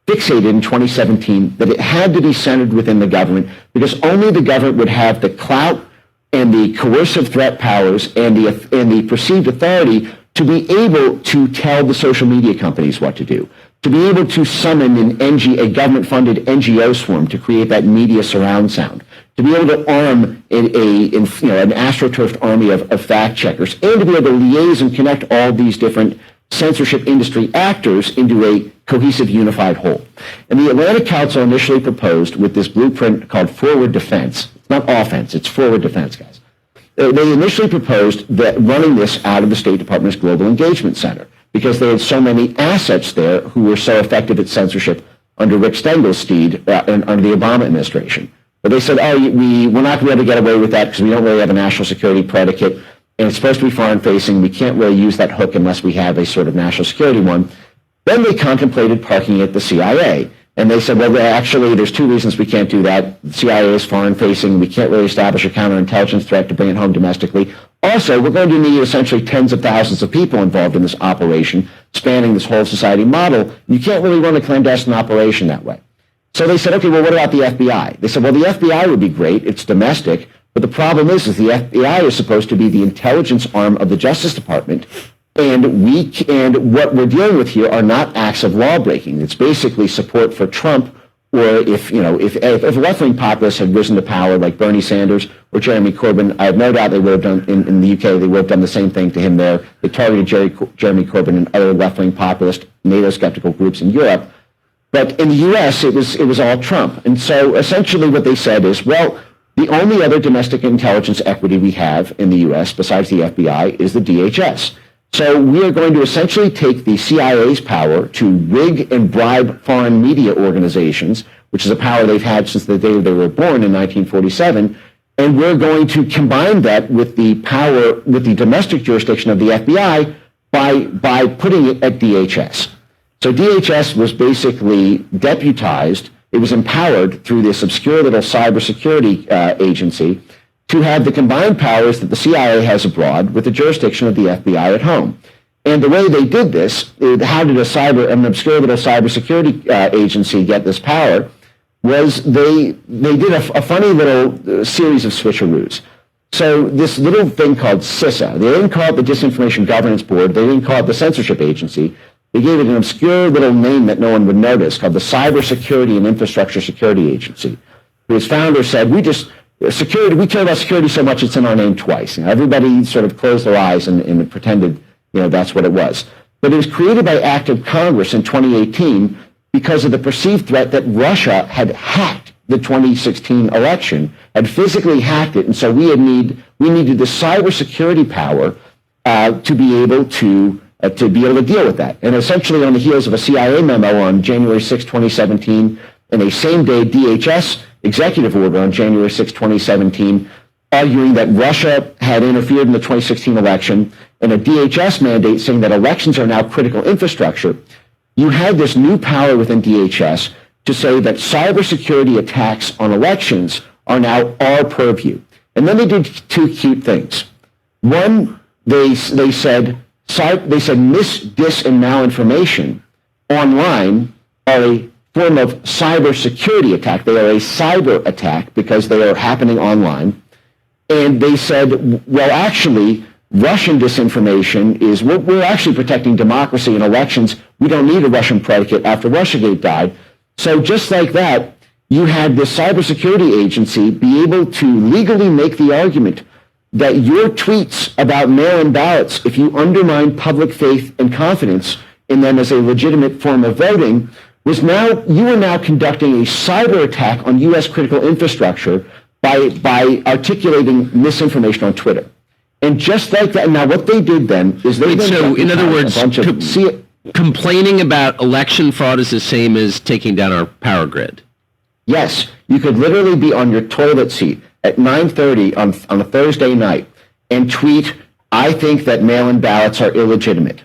fixated in 2017 that it had to be centered within the government because only the government would have the clout and the coercive threat powers and the perceived authority to be able to tell the social media companies what to do, to be able to summon a government-funded NGO swarm to create that media surround sound, to be able to arm an astroturfed army of fact-checkers, and to be able to liaise and connect all these different censorship industry actors into a cohesive, unified whole. And the Atlantic Council initially proposed with this blueprint called forward defense. It's not offense, it's forward defense, guys. They initially proposed that running this out of the State Department's Global Engagement Center because they had so many assets there who were so effective at censorship under Rick Stengelsteed and under the Obama administration. But they said, we're not going to be able to get away with that because we don't really have a national security predicate, and it's supposed to be foreign-facing. We can't really use that hook unless we have a sort of national security one. Then they contemplated parking at the CIA. And they said, well, actually, there's two reasons we can't do that. The CIA is foreign-facing. We can't really establish a counterintelligence threat to bring it home domestically. Also, we're going to need essentially tens of thousands of people involved in this operation, spanning this whole society model. You can't really run a clandestine operation that way. So they said, okay, well, what about the FBI? They said, well, the FBI would be great. It's domestic. But the problem is the FBI is supposed to be the intelligence arm of the Justice Department. And what we're dealing with here are not acts of law breaking. It's basically support for Trump, or if a left-wing populist had risen to power like Bernie Sanders or Jeremy Corbyn, I have no doubt they would have done in the UK. They would have done the same thing to him there. They targeted Jeremy Corbyn and other left-wing populist NATO-skeptical groups in Europe. But in the U.S., it was all Trump. And so essentially what they said is, well, the only other domestic intelligence equity we have in the U.S. besides the FBI is the DHS. So we are going to essentially take the CIA's power to rig and bribe foreign media organizations, which is a power they've had since the day they were born in 1947, and we're going to combine that with the power, with the domestic jurisdiction of the FBI by putting it at DHS. So DHS was basically deputized, it was empowered through this obscure little cybersecurity agency to have the combined powers that the CIA has abroad with the jurisdiction of the FBI at home. And the way they did this, how did an obscure little cybersecurity agency get this power, was they did a funny little series of switcheroos. So this little thing called CISA, they didn't call it the Disinformation Governance Board, they didn't call it the Censorship Agency, they gave it an obscure little name that no one would notice called the Cybersecurity and Infrastructure Security Agency, whose founder said, we care about security so much it's in our name twice. Everybody sort of closed their eyes and pretended, that's what it was. But it was created by act of Congress in 2018 because of the perceived threat that Russia had hacked the 2016 election, had physically hacked it, and so we needed the cybersecurity power to be able to deal with that. And essentially on the heels of a CIA memo on January 6, 2017, and a same-day DHS executive order on January 6, 2017, arguing that Russia had interfered in the 2016 election, and a DHS mandate saying that elections are now critical infrastructure, you had this new power within DHS to say that cybersecurity attacks on elections are now our purview. And then they did two cute things. One, they said mis, dis, and malinformation online are a form of cybersecurity attack. They are a cyber attack because they are happening online. And they said, well, actually, Russian disinformation is, we're actually protecting democracy and elections. We don't need a Russian predicate after Russiagate died. So just like that, you had this cybersecurity agency be able to legally make the argument that your tweets about mail-in ballots, if you undermine public faith and confidence in them as a legitimate form of voting, you are now conducting a cyber attack on U.S. critical infrastructure by articulating misinformation on Twitter. And just like that, now what they did then is they... So in other words, complaining about election fraud is the same as taking down our power grid. Yes, you could literally be on your toilet seat at 9:30 on a Thursday night and tweet, I think that mail-in ballots are illegitimate.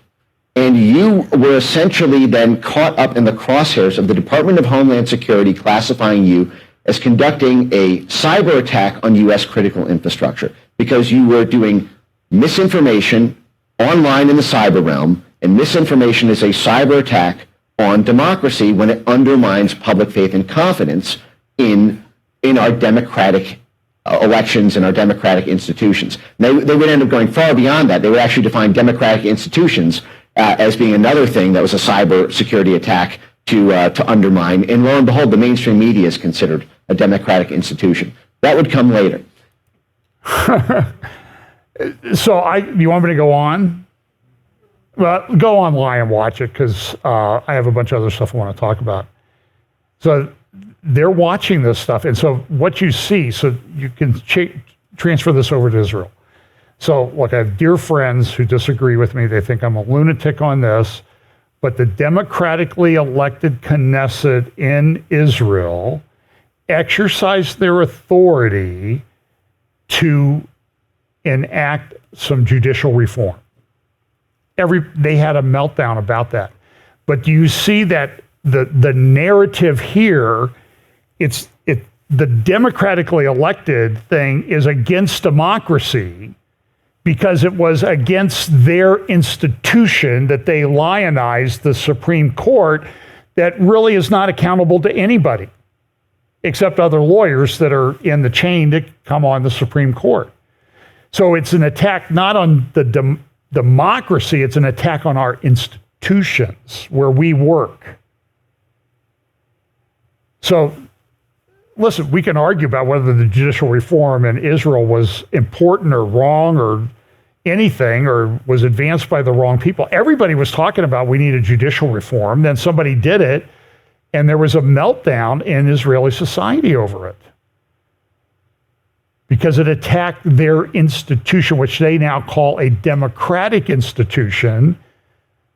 And you were essentially then caught up in the crosshairs of the Department of Homeland Security classifying you as conducting a cyber attack on U.S. critical infrastructure because you were doing misinformation online in the cyber realm, and misinformation is a cyber attack on democracy when it undermines public faith and confidence in our democratic elections and our democratic institutions. They would end up going far beyond that. They would actually define democratic institutions as being another thing that was a cyber security attack to undermine. And lo and behold, the mainstream media is considered a democratic institution. That would come later. So you want me to go on? Well, go online and watch it because I have a bunch of other stuff I want to talk about. So they're watching this stuff. And so what you see, so you can transfer this over to Israel. So look, I have dear friends who disagree with me. They think I'm a lunatic on this. But the democratically elected Knesset in Israel exercised their authority to enact some judicial reform. They had a meltdown about that. But do you see that the narrative here, the democratically elected thing is against democracy because it was against their institution that they lionized the Supreme Court that really is not accountable to anybody except other lawyers that are in the chain to come on the Supreme Court. So it's an attack not on the democracy, it's an attack on our institutions where we work. So, listen, we can argue about whether the judicial reform in Israel was important or wrong or anything or was advanced by the wrong people. Everybody was talking about we need a judicial reform. Then somebody did it, and there was a meltdown in Israeli society over it because it attacked their institution, which they now call a democratic institution.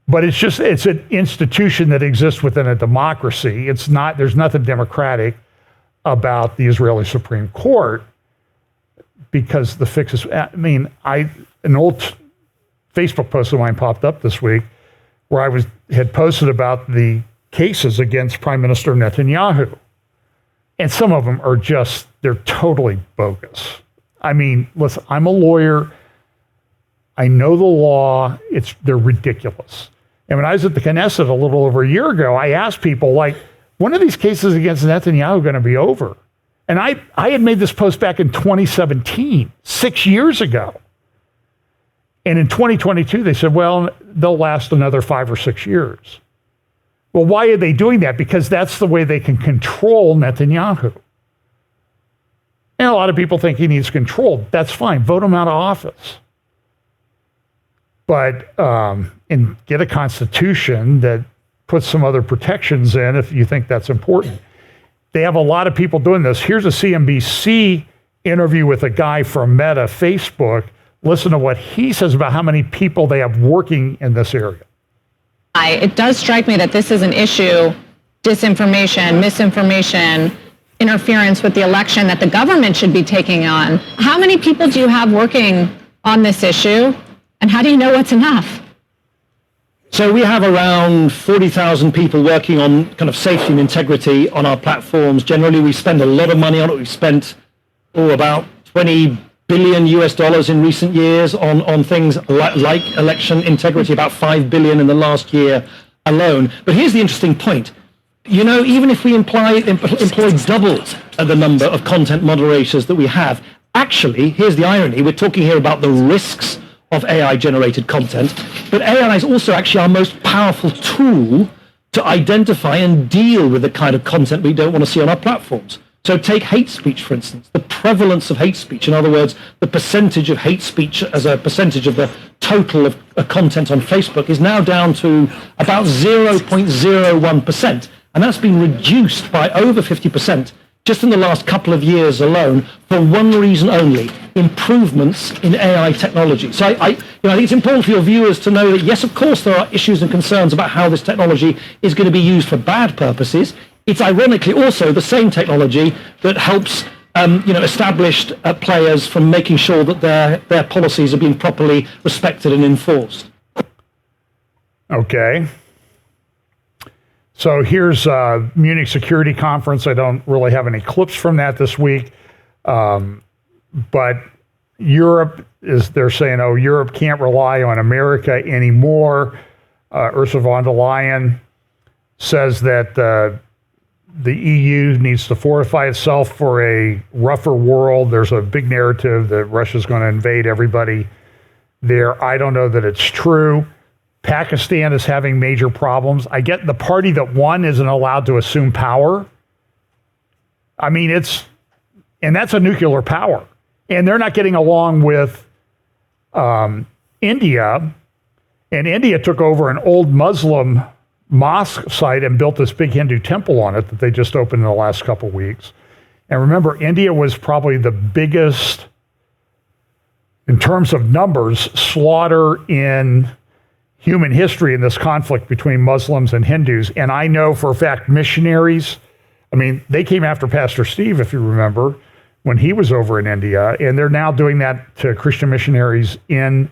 But it's an institution that exists within a democracy. There's nothing democratic about the Israeli Supreme Court because the fix is, an old Facebook post of mine popped up this week where I had posted about the cases against Prime Minister Netanyahu. And some of them are they're totally bogus. Listen, I'm a lawyer. I know the law. They're ridiculous. And when I was at the Knesset a little over a year ago, I asked people, when are these cases against Netanyahu going to be over? And I had made this post back in 2017, 6 years ago. And in 2022, they said, well, they'll last another 5 or 6 years. Well, why are they doing that? Because that's the way they can control Netanyahu. And a lot of people think he needs control. That's fine. Vote him out of office. But and get a constitution that puts some other protections in if you think that's important. They have a lot of people doing this. Here's a CNBC interview with a guy from Meta, Facebook. Listen to what he says about how many people they have working in this area. It does strike me that this is an issue, disinformation, misinformation, interference with the election that the government should be taking on. How many people do you have working on this issue? And how do you know what's enough? So we have around 40,000 people working on kind of safety and integrity on our platforms. Generally, we spend a lot of money on it. We've spent about $20 billion in recent years on things like election integrity, about $5 billion in the last year alone. But here's the interesting point. Even if we employ double the number of content moderators that we have, actually, here's the irony. We're talking here about the risks of AI-generated content, but AI is also actually our most powerful tool to identify and deal with the kind of content we don't want to see on our platforms. So take hate speech, for instance. The prevalence of hate speech, in other words, the percentage of hate speech as a percentage of the total of content on Facebook is now down to about 0.01%. And that's been reduced by over 50% just in the last couple of years alone for one reason only: improvements in AI technology. So I think it's important for your viewers to know that, yes, of course, there are issues and concerns about how this technology is going to be used for bad purposes. It's ironically also the same technology that helps established players from making sure that their policies are being properly respected and enforced. Okay. So here's Munich Security Conference. I don't really have any clips from that this week. But Europe they're saying, Europe can't rely on America anymore. Ursula von der Leyen says that the EU needs to fortify itself for a rougher world. There's a big narrative that Russia's going to invade everybody there. I don't know that it's true. Pakistan is having major problems. I get the party that won isn't allowed to assume power. And that's a nuclear power. And they're not getting along with India. And India took over an old Muslim mosque site and built this big Hindu temple on it that they just opened in the last couple of weeks. And remember, India was probably the biggest, in terms of numbers, slaughter in human history in this conflict between Muslims and Hindus. And I know for a fact missionaries, they came after Pastor Steve, if you remember, when he was over in India, and they're now doing that to Christian missionaries in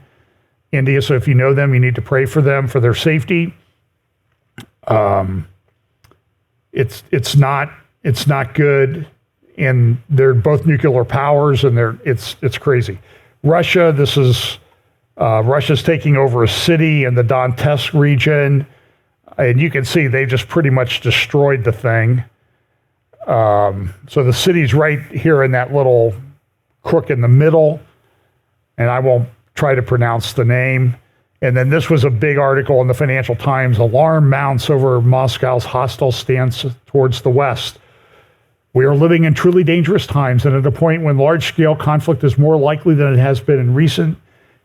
India. So if you know them, you need to pray for them, for their safety. It's not good, and they're both nuclear powers, and it's crazy. Russia, Russia's taking over a city in the Donetsk region, and you can see they just pretty much destroyed the thing. So the city's right here in that little crook in the middle, and I won't try to pronounce the name. And then this was a big article in the Financial Times. Alarm mounts over Moscow's hostile stance towards the West. We are living in truly dangerous times and at a point when large-scale conflict is more likely than it has been in recent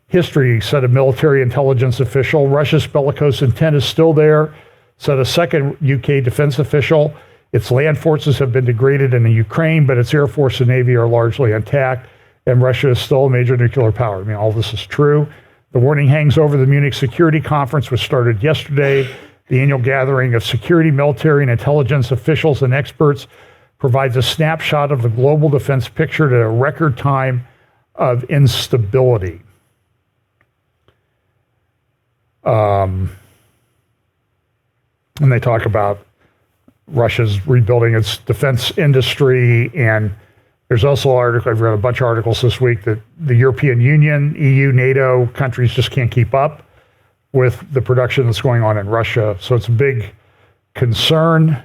history, said a military intelligence official. Russia's bellicose intent is still there, said a second UK defense official. Its land forces have been degraded in the Ukraine, but its air force and navy are largely intact, and Russia is still a major nuclear power. I mean, all this is true. The warning hangs over the Munich Security Conference, which started yesterday. The annual gathering of security, military, and intelligence officials and experts provides a snapshot of the global defense picture at a record time of instability. And they talk about Russia's rebuilding its defense industry, and there's also an article, I've read a bunch of articles this week, that the European Union, EU, NATO countries just can't keep up with the production that's going on in Russia. So it's a big concern.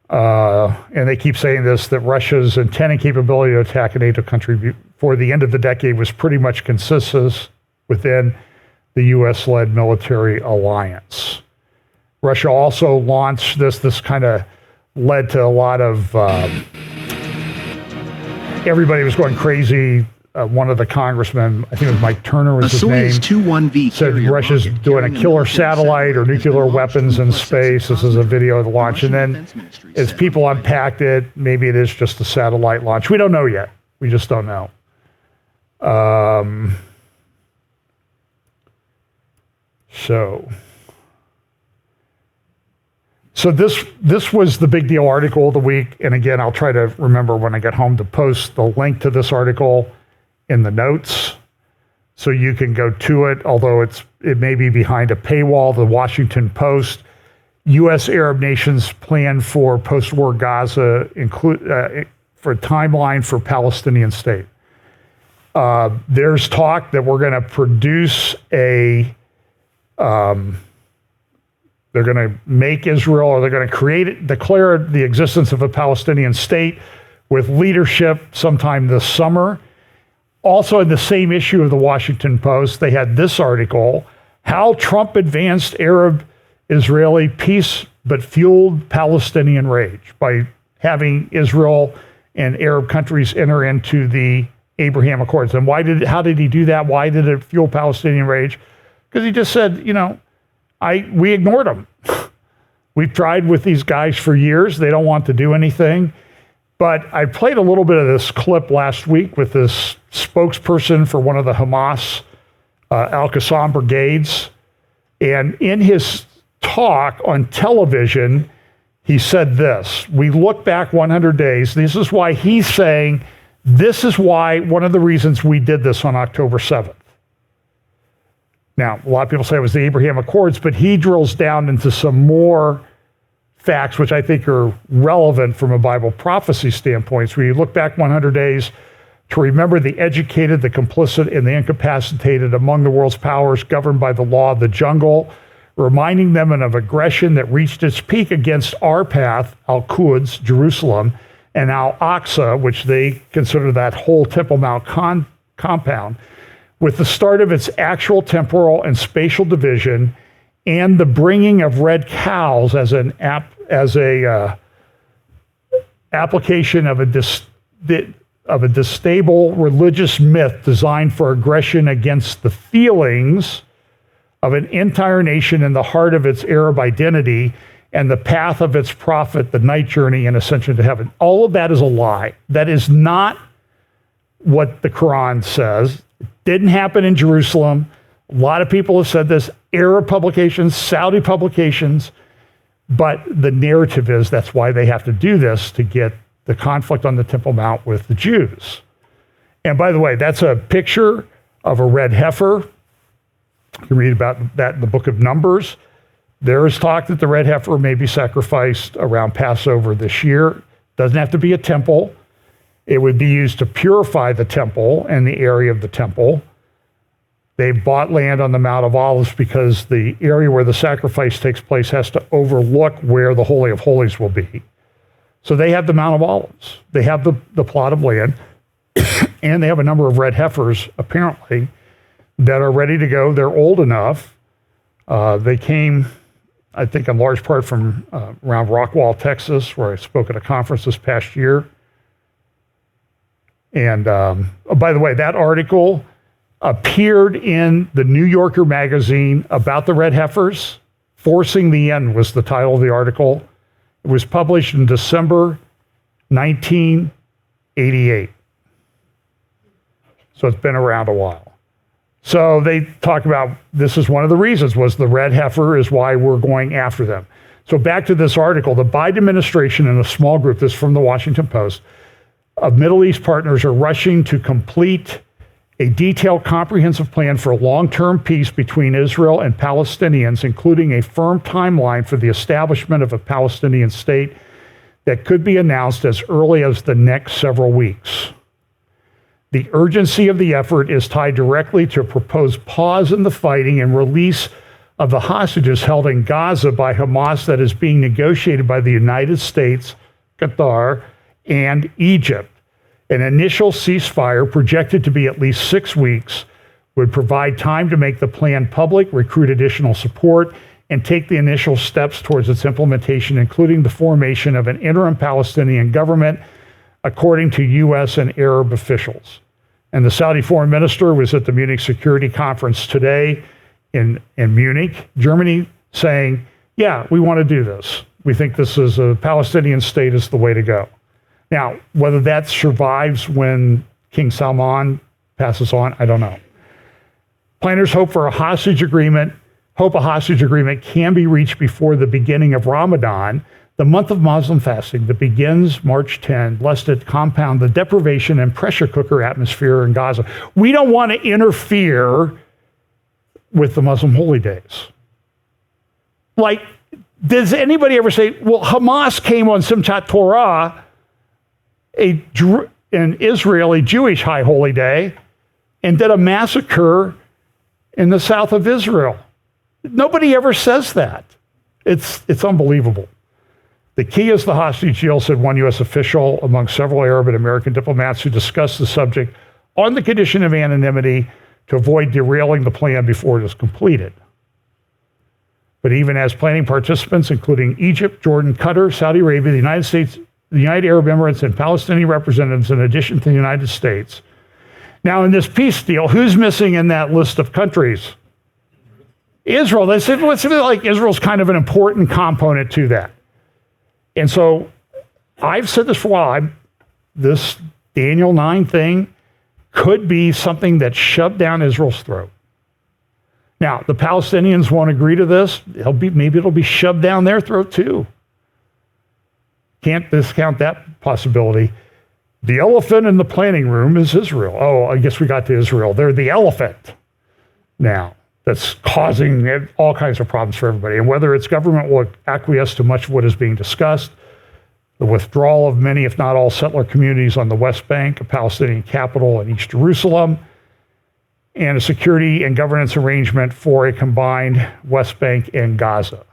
And they keep saying this, that Russia's intent and capability to attack a NATO country before the end of the decade was pretty much consistent within the US-led military alliance. Russia also launched this kind of led to a lot of, everybody was going crazy. One of the congressmen, I think it was Mike Turner was his name, said Russia's doing a killer satellite or nuclear weapons in space. This is a video of the launch. And then as people unpacked it, maybe it is just a satellite launch. We don't know yet. We just don't know. So this was the big deal article of the week. And again, I'll try to remember when I get home to post the link to this article in the notes so you can go to it, although it may be behind a paywall. The Washington Post, U.S. Arab nations plan for post-war Gaza for a timeline for Palestinian state. There's talk that we're going to produce they're going to make Israel, or they're going to declare the existence of a Palestinian state with leadership sometime this summer. Also, in the same issue of the Washington Post, they had this article, How Trump Advanced Arab-Israeli Peace but Fueled Palestinian Rage, by having Israel and Arab countries enter into the Abraham Accords. And how did he do that? Why did it fuel Palestinian rage? Because he just said, we ignored them. We've tried with these guys for years. They don't want to do anything. But I played a little bit of this clip last week with this spokesperson for one of the Hamas Al-Qassam brigades. And in his talk on television, he said this. We look back 100 days. This is why he's saying, this is why one of the reasons we did this on October 7th. Now, a lot of people say it was the Abraham Accords, but he drills down into some more facts, which I think are relevant from a Bible prophecy standpoint. So you look back 100 days to remember the educated, the complicit, and the incapacitated among the world's powers governed by the law of the jungle, reminding them of aggression that reached its peak against our path, Al-Quds, Jerusalem, and Al-Aqsa, which they consider that whole Temple Mount compound, with the start of its actual temporal and spatial division and the bringing of red cows as an application of a destable religious myth designed for aggression against the feelings of an entire nation in the heart of its Arab identity and the path of its prophet, the night journey and ascension to heaven. All of that is a lie. That is not what the Quran says. It didn't happen in Jerusalem. A lot of people have said this, Arab publications, Saudi publications, but the narrative is that's why they have to do this, to get the conflict on the Temple Mount with the Jews. And by the way, that's a picture of a red heifer. You can read about that in the book of Numbers. There is talk that the red heifer may be sacrificed around Passover this year. Doesn't have to be a temple. It would be used to purify the temple and the area of the temple. They've bought land on the Mount of Olives because the area where the sacrifice takes place has to overlook where the Holy of Holies will be. So they have the Mount of Olives. They have the plot of land, and they have a number of red heifers, apparently, that are ready to go. They're old enough. They came, I think, in large part from around Rockwall, Texas, where I spoke at a conference this past year. And by the way, that article appeared in the New Yorker magazine about the red heifers. Forcing the End was the title of the article. It was published in December 1988. So it's been around a while. So they talk about this is one of the reasons was the red heifer is why we're going after them. So back to this article, the Biden administration and a small group, this is from the Washington Post, of Middle East partners are rushing to complete a detailed, comprehensive plan for long-term peace between Israel and Palestinians, including a firm timeline for the establishment of a Palestinian state that could be announced as early as the next several weeks. The urgency of the effort is tied directly to a proposed pause in the fighting and release of the hostages held in Gaza by Hamas that is being negotiated by the United States, Qatar, and Egypt. An initial ceasefire, projected to be at least 6 weeks, would provide time to make the plan public, recruit additional support, and take the initial steps towards its implementation, including the formation of an interim Palestinian government, according to U.S. and Arab officials. And the Saudi foreign minister was at the Munich Security Conference today in Munich, Germany, saying, yeah, we want to do this. We think this is a Palestinian state is the way to go. Now, whether that survives when King Salman passes on, I don't know. Planners hope a hostage agreement can be reached before the beginning of Ramadan, the month of Muslim fasting that begins March 10, lest it compound the deprivation and pressure cooker atmosphere in Gaza. We don't want to interfere with the Muslim holy days. Like, does anybody ever say, well, Hamas came on Simchat Torah, an Israeli Jewish high holy day, and did a massacre in the south of Israel? Nobody ever says that. It's unbelievable. The key is the hostage deal, said one U.S. official among several Arab and American diplomats who discussed the subject on the condition of anonymity to avoid derailing the plan before it is completed. But even as planning participants, including Egypt, Jordan, Qatar, Saudi Arabia, the United States, the United Arab Emirates, and Palestinian representatives, in addition to the United States. Now, in this peace deal, who's missing in that list of countries? Israel. They said, well, it's like Israel's kind of an important component to that. And so I've said this for a while. This Daniel 9 thing could be something that's shoved down Israel's throat. Now, the Palestinians won't agree to this. Maybe it'll be shoved down their throat too. Can't discount that possibility. The elephant in the planning room is Israel. Oh, I guess we got to Israel. They're the elephant now that's causing all kinds of problems for everybody. And whether its government will acquiesce to much of what is being discussed, the withdrawal of many, if not all, settler communities on the West Bank, a Palestinian capital in East Jerusalem, and a security and governance arrangement for a combined West Bank and Gaza.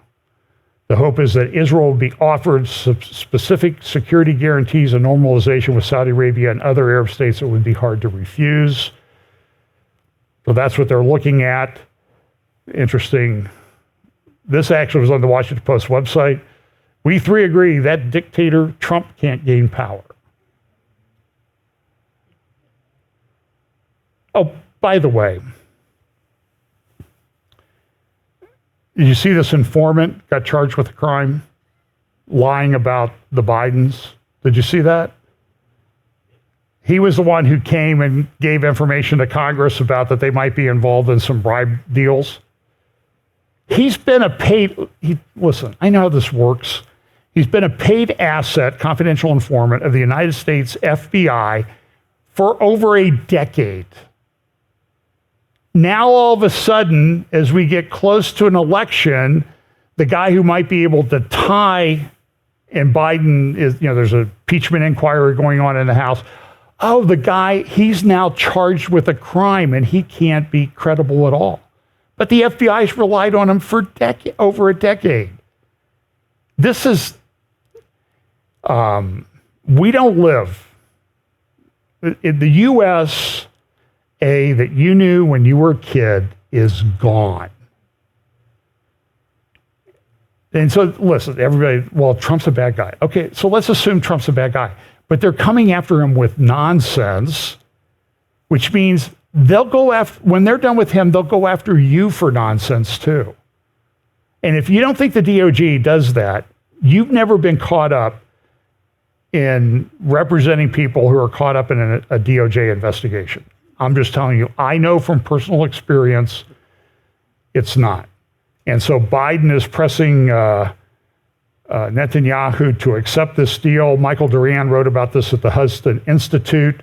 The hope is that Israel will be offered specific security guarantees and normalization with Saudi Arabia and other Arab states that would be hard to refuse. So that's what they're looking at. Interesting. This actually was on the Washington Post website. We three agree that dictator Trump can't gain power. Oh, by the way, did you see this informant got charged with a crime? Lying about the Bidens. Did you see that? He was the one who came and gave information to Congress about that they might be involved in some bribe deals. He's been a paid, listen, I know how this works. He's been a paid asset, confidential informant of the United States FBI for over a decade. Now, all of a sudden, as we get close to an election, the guy who might be able to tie, and Biden is, there's an impeachment inquiry going on in the House. Oh, the guy, he's now charged with a crime and he can't be credible at all. But the FBI's relied on him for over a decade. This is, we don't live. In the USA that you knew when you were a kid is gone. And so, listen, everybody, well, Trump's a bad guy. Okay, so let's assume Trump's a bad guy. But they're coming after him with nonsense, which means they'll go after, when they're done with him, they'll go after you for nonsense too. And if you don't think the DOJ does that, you've never been caught up in representing people who are caught up in a DOJ investigation. I'm just telling you, I know from personal experience, it's not. And so Biden is pressing Netanyahu to accept this deal. Michael Duran wrote about this at the Hudson Institute.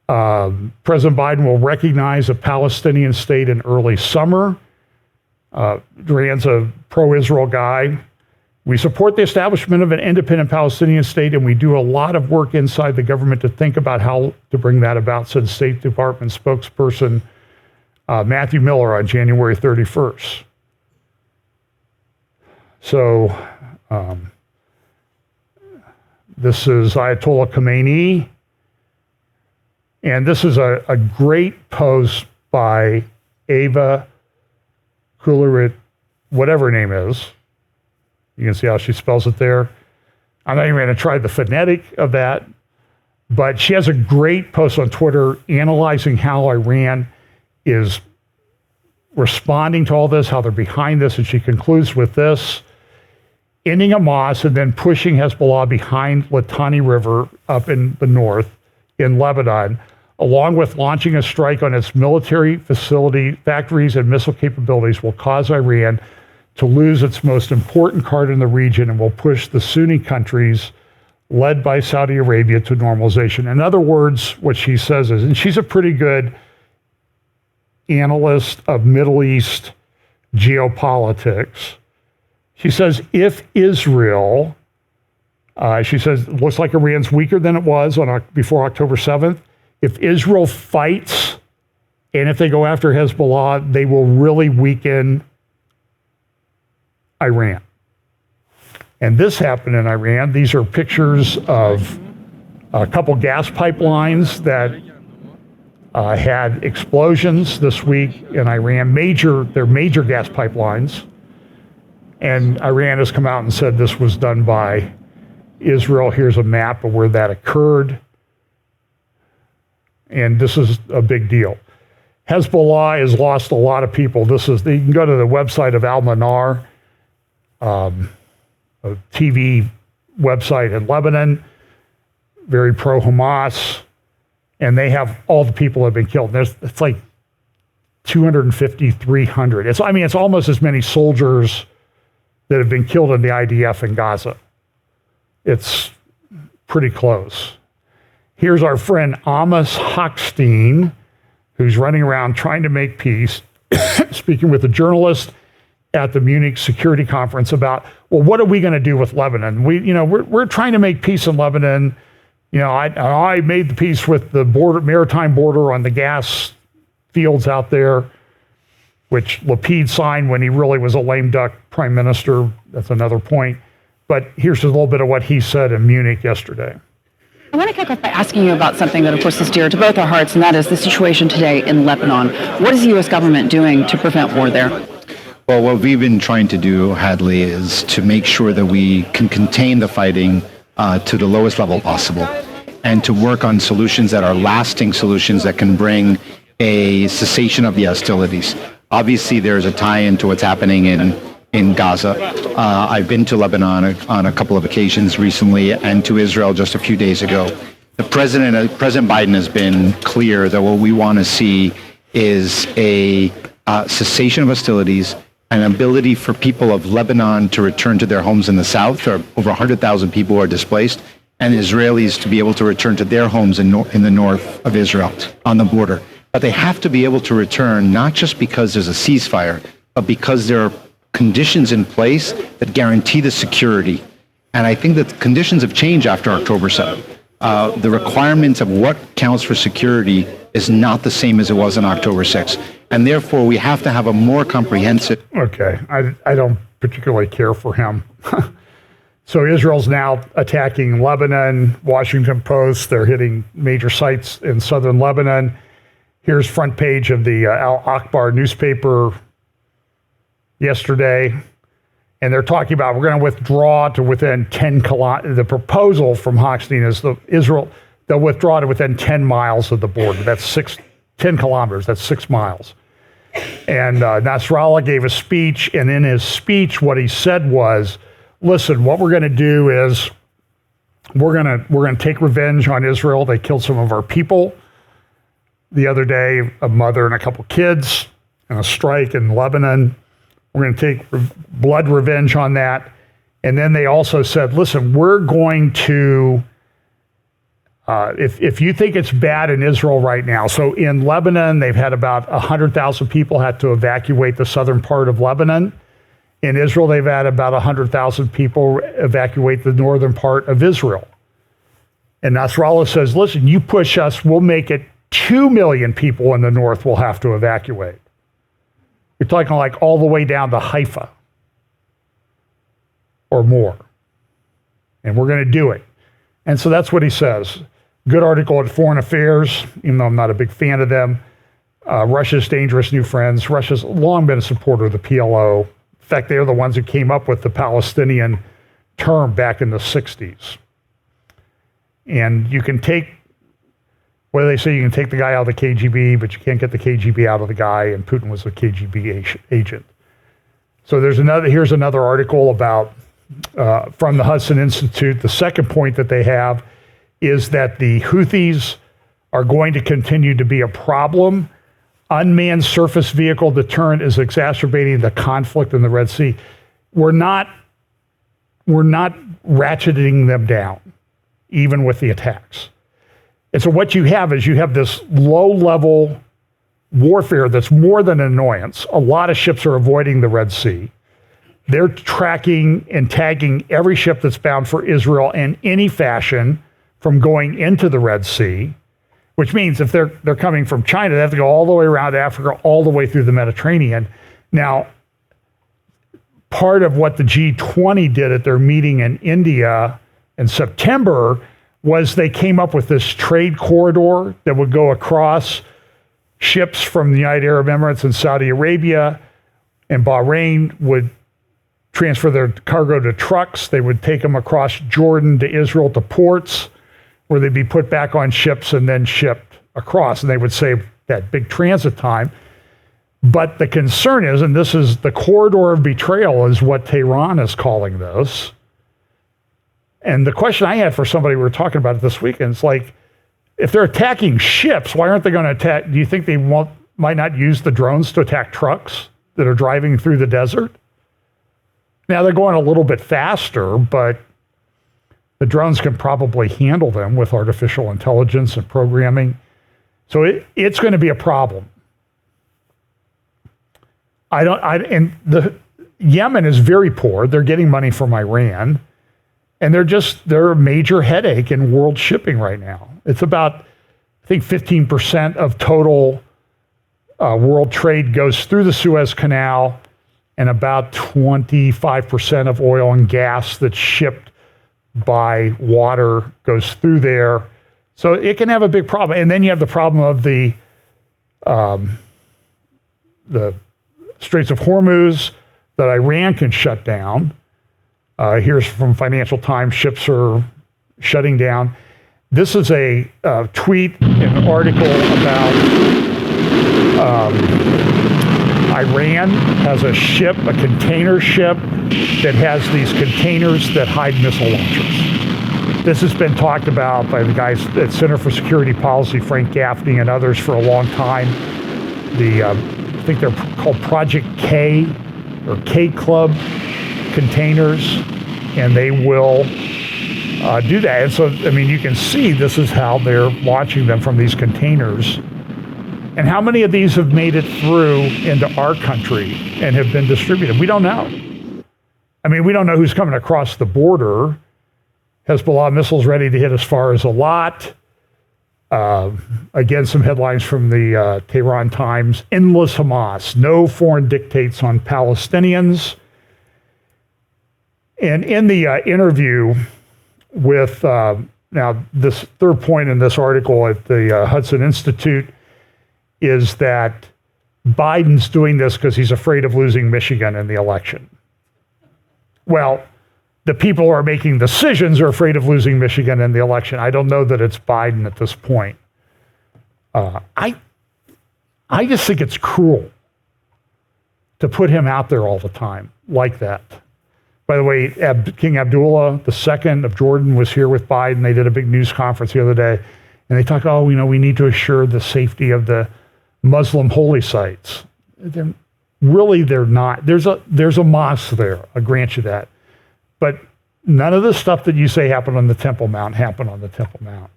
President Biden will recognize a Palestinian state in early summer. Duran's a pro-Israel guy. We support the establishment of an independent Palestinian state, and we do a lot of work inside the government to think about how to bring that about, said State Department spokesperson Matthew Miller on January 31st. So this is Ayatollah Khamenei, and this is a great post by Ava Kulerit, whatever her name is. You can see how she spells it there. I'm not even going to try the phonetic of that, but she has a great post on Twitter analyzing how Iran is responding to all this, how they're behind this, and she concludes with this: ending Hamas and then pushing Hezbollah behind Litani River up in the north in Lebanon, along with launching a strike on its military factories and missile capabilities, will cause Iran to lose its most important card in the region and will push the Sunni countries led by Saudi Arabia to normalization. In other words, what she says is, and she's a pretty good analyst of Middle East geopolitics, she says, if Israel, she says, it looks like Iran's weaker than it was before October 7th. If Israel fights and if they go after Hezbollah, they will really weaken Iran. And this happened in Iran. These are pictures of a couple gas pipelines that had explosions this week in Iran. They're major gas pipelines. And Iran has come out and said this was done by Israel. Here's a map of where that occurred. And this is a big deal. Hezbollah has lost a lot of people. You can go to the website of Al-Manar, a TV website in Lebanon, very pro-Hamas, and they have all the people that have been killed. It's like 250, 300. It's almost as many soldiers that have been killed in the IDF in Gaza. It's pretty close. Here's our friend Amos Hochstein, who's running around trying to make peace, speaking with a journalist at the Munich Security Conference about, well, what are we going to do with Lebanon? We're trying to make peace in Lebanon. I made the peace with the maritime border on the gas fields out there, which Lapid signed when he really was a lame duck prime minister. That's another point. But here's a little bit of what he said in Munich yesterday. I want to kick off by asking you about something that, of course, is dear to both our hearts, and that is the situation today in Lebanon. What is the U.S. government doing to prevent war there? Well, what we've been trying to do, Hadley, is to make sure that we can contain the fighting to the lowest level possible and to work on solutions that are lasting solutions that can bring a cessation of the hostilities. Obviously, there's a tie-in to what's happening in Gaza. I've been to Lebanon on a couple of occasions recently and to Israel just a few days ago. President Biden has been clear that what we want to see is a cessation of hostilities, an ability for people of Lebanon to return to their homes in the south. There are over 100,000 people who are displaced, and Israelis to be able to return to their homes in the north of Israel on the border. But they have to be able to return not just because there's a ceasefire, but because there are conditions in place that guarantee the security. And I think that conditions have changed after October 7th. The requirements of what counts for security is not the same as it was on October 6th. And therefore, we have to have a more comprehensive... Okay, I don't particularly care for him. So Israel's now attacking Lebanon, Washington Post. They're hitting major sites in southern Lebanon. Here's front page of the Al Akhbar newspaper yesterday. And they're talking about we're going to withdraw to within 10 kilometers. The proposal from Hochstein is they'll withdraw to within 10 miles of the border. That's 10 kilometers. That's 6 miles. And Nasrallah gave a speech, and in his speech, what he said was, "Listen, what we're going to do is we're going to take revenge on Israel. They killed some of our people the other day, a mother and a couple kids, in a strike in Lebanon. We're going to take blood revenge on that." And then they also said, listen, we're going to, if you think it's bad in Israel right now, so in Lebanon, they've had about 100,000 people had to evacuate the southern part of Lebanon. In Israel, they've had about 100,000 people evacuate the northern part of Israel. And Nasrallah says, listen, you push us, we'll make it 2 million people in the north will have to evacuate. You're talking like all the way down to Haifa or more. And we're going to do it. And so that's what he says. Good article at Foreign Affairs, even though I'm not a big fan of them. Russia's dangerous new friends. Russia's long been a supporter of the PLO. In fact, they're the ones who came up with the Palestinian term back in the 60s. And you can take, what do they say? You can take the guy out of the KGB, but you can't get the KGB out of the guy, and Putin was a KGB agent. So here's another article about, from the Hudson Institute. The second point that they have is that the Houthis are going to continue to be a problem. Unmanned surface vehicle deterrent is exacerbating the conflict in the Red Sea. We're not ratcheting them down, even with the attacks. And so what you have is you have this low-level warfare that's more than an annoyance. A lot of ships are avoiding the Red Sea. They're tracking and tagging every ship that's bound for Israel in any fashion from going into the Red Sea, which means if they're coming from China, they have to go all the way around Africa, all the way through the Mediterranean. Now, part of what the G20 did at their meeting in India in September was they came up with this trade corridor that would go across. Ships from the United Arab Emirates and Saudi Arabia and Bahrain would transfer their cargo to trucks. They would take them across Jordan to Israel to ports where they'd be put back on ships and then shipped across. And they would save that big transit time. But the concern is, and this is the corridor of betrayal is what Tehran is calling this. And the question I had for somebody, we were talking about it this weekend, it's like, if they're attacking ships, why aren't they going to attack? Do you think they might not use the drones to attack trucks that are driving through the desert? Now, they're going a little bit faster, but the drones can probably handle them with artificial intelligence and programming. So it's going to be a problem. Yemen is very poor. They're getting money from Iran. And they're a major headache in world shipping right now. It's about, I think, 15% of total world trade goes through the Suez Canal, and about 25% of oil and gas that's shipped by water goes through there. So it can have a big problem. And then you have the problem of the Straits of Hormuz that Iran can shut down. Here's from Financial Times, ships are shutting down. This is a tweet, an article about Iran has a ship, a container ship, that has these containers that hide missile launchers. This has been talked about by the guys at Center for Security Policy, Frank Gaffney and others for a long time. I think they're called Project K or K Club containers, and they will do that. And so, I mean, you can see this is how they're launching them from these containers And how many of these have made it through into our country and have been distributed? We don't know. I mean, we don't know who's coming across the border. Hezbollah missiles ready to hit as far as Eilat. Again, some headlines from the Tehran Times. Endless Hamas. No foreign dictates on Palestinians. And in the interview with, now this third point in this article at the Hudson Institute is that Biden's doing this because he's afraid of losing Michigan in the election. Well, the people who are making decisions are afraid of losing Michigan in the election. I don't know that it's Biden at this point. I just think it's cruel to put him out there all the time like that. By the way, King Abdullah II of Jordan was here with Biden. They did a big news conference the other day, and they talked, we need to assure the safety of the Muslim holy sites. They're not. There's a mosque there. I'll grant you that. But none of the stuff that you say happened on the Temple Mount happened on the Temple Mount.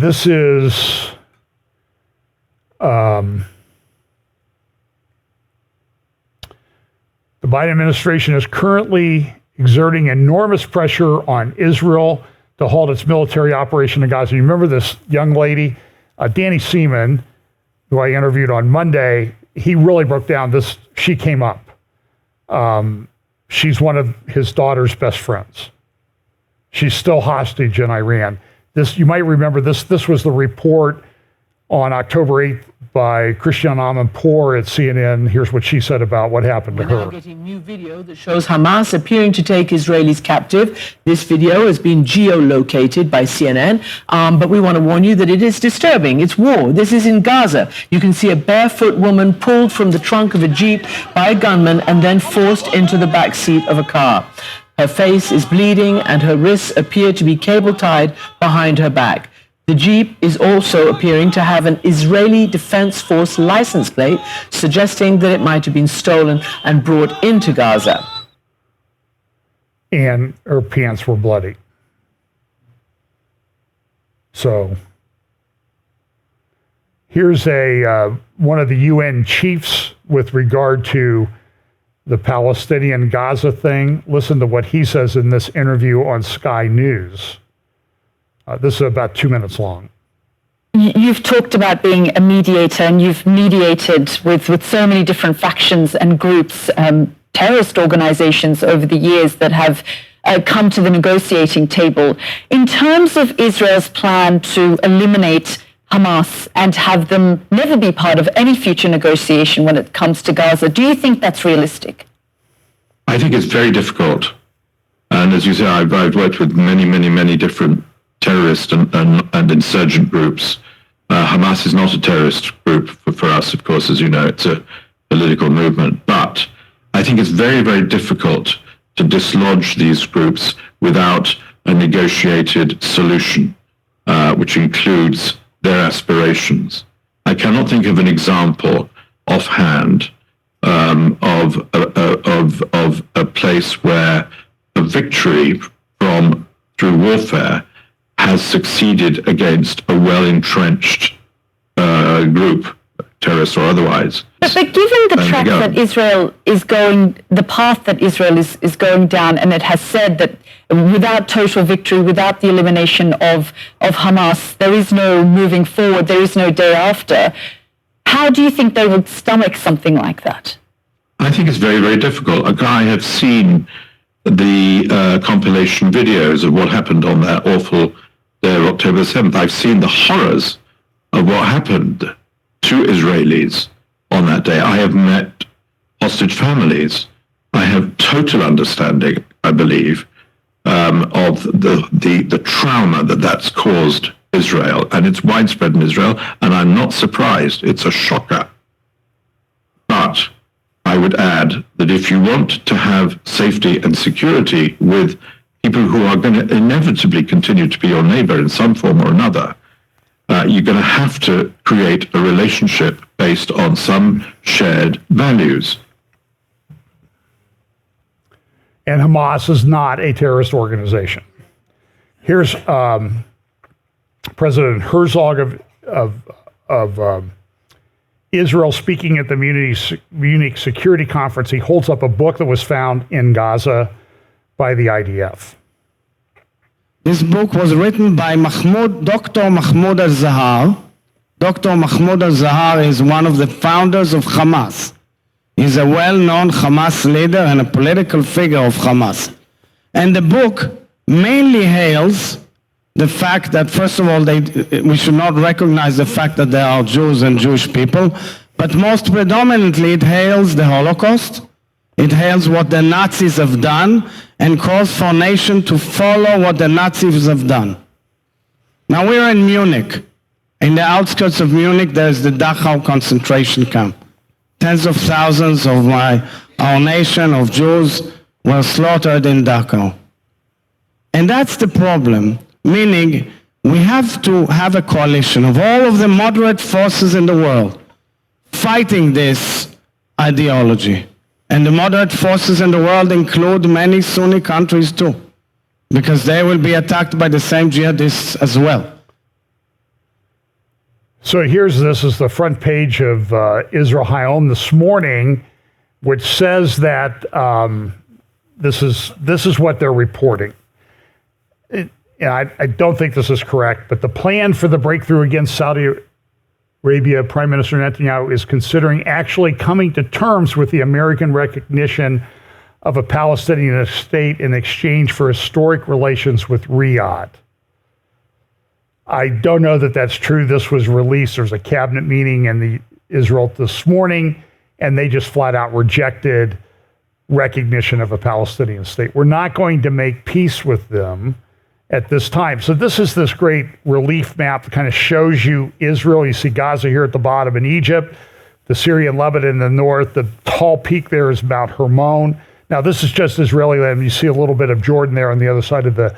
This is the Biden administration is currently exerting enormous pressure on Israel to halt its military operation in Gaza. You remember this young lady, Danny Seaman, who I interviewed on Monday. He really broke down this. She came up. She's one of his daughter's best friends. She's still hostage in Iran. You might remember this. This was the report on October 8th by Christiane Amanpour at CNN. Here's what she said about what happened to her. We're now getting new video that shows Hamas appearing to take Israelis captive. This video has been geolocated by CNN, but we want to warn you that it is disturbing. It's war. This is in Gaza. You can see a barefoot woman pulled from the trunk of a Jeep by a gunman and then forced into the back seat of a car. Her face is bleeding and her wrists appear to be cable-tied behind her back. The Jeep is also appearing to have an Israeli Defense Force license plate, suggesting that it might have been stolen and brought into Gaza. And her pants were bloody. So here's one of the UN chiefs with regard to the Palestinian Gaza thing. Listen to what he says in this interview on Sky News. This is about 2 minutes long. You've talked about being a mediator, and you've mediated with so many different factions and groups, terrorist organizations over the years that have come to the negotiating table. In terms of Israel's plan to eliminate Hamas and have them never be part of any future negotiation when it comes to Gaza, do you think that's realistic? I think it's very difficult. And as you say, I've worked with many different terrorist and insurgent groups. Hamas is not a terrorist group for us, of course, as you know. It's a political movement. But I think it's very difficult to dislodge these groups without a negotiated solution, which includes their aspirations. I cannot think of an example offhand of a place where a victory through warfare has succeeded against a well-entrenched group, terrorist or otherwise. But given the track that Israel is going, the path that Israel is going down, and it has said that without total victory, without the elimination of Hamas, there is no moving forward, there is no day after. How do you think they would stomach something like that? I think it's very difficult. I have seen the compilation videos of what happened on that awful day of October 7th. I've seen the horrors of what happened to Israelis on that day. I have met hostage families. I have total understanding, I believe, of the trauma that's caused Israel, and it's widespread in Israel, and I'm not surprised. It's a shocker. But I would add that if you want to have safety and security with people who are going to inevitably continue to be your neighbor in some form or another, you're going to have to create a relationship based on some shared values. And Hamas is not a terrorist organization. Here's President Herzog of Israel speaking at the Munich Security Conference. He holds up a book that was found in Gaza by the IDF. This book was written by Dr. Mahmoud al-Zahar. Dr. Mahmoud al-Zahar is one of the founders of Hamas. He's a well-known Hamas leader and a political figure of Hamas. And the book mainly hails the fact that, first of all, we should not recognize the fact that there are Jews and Jewish people, but most predominantly it hails the Holocaust. It hails what the Nazis have done and calls for nation to follow what the Nazis have done. Now we're in Munich. In the outskirts of Munich, there's the Dachau concentration camp. Tens of thousands of our nation, of Jews, were slaughtered in Dachau. And that's the problem, meaning we have to have a coalition of all of the moderate forces in the world fighting this ideology. And the moderate forces in the world include many Sunni countries too, because they will be attacked by the same jihadists as well. So this is the front page of Israel Hayom this morning, which says that this is what they're reporting. I don't think this is correct, but the plan for the breakthrough against Saudi Arabia, Prime Minister Netanyahu is considering actually coming to terms with the American recognition of a Palestinian state in exchange for historic relations with Riyadh. I don't know that that's true. This was released. There's a cabinet meeting in Israel this morning, and they just flat out rejected recognition of a Palestinian state. We're not going to make peace with them at this time. So this is this great relief map that kind of shows you Israel. You see Gaza here at the bottom in Egypt, the Syria and Lebanon in the north. The tall peak there is Mount Hermon. Now this is just Israeli land. You see a little bit of Jordan there on the other side of the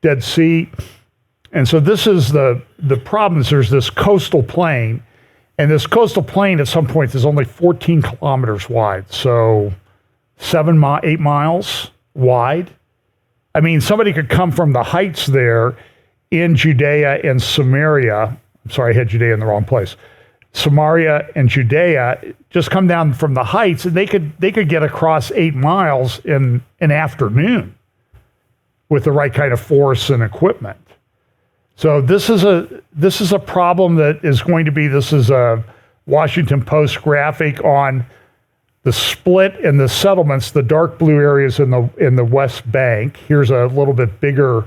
Dead Sea. And so this is the problem is there's this coastal plain, and this coastal plain at some points is only 14 kilometers wide. So 8 miles wide. I mean, somebody could come from the heights there in Judea and Samaria. I'm sorry, I had Judea in the wrong place. Samaria and Judea, just come down from the heights, and they could get across 8 miles in an afternoon with the right kind of force and equipment. So this is a problem that is going to be. This is a Washington Post graphic on the split in the settlements, the dark blue areas in the West Bank. Here's a little bit bigger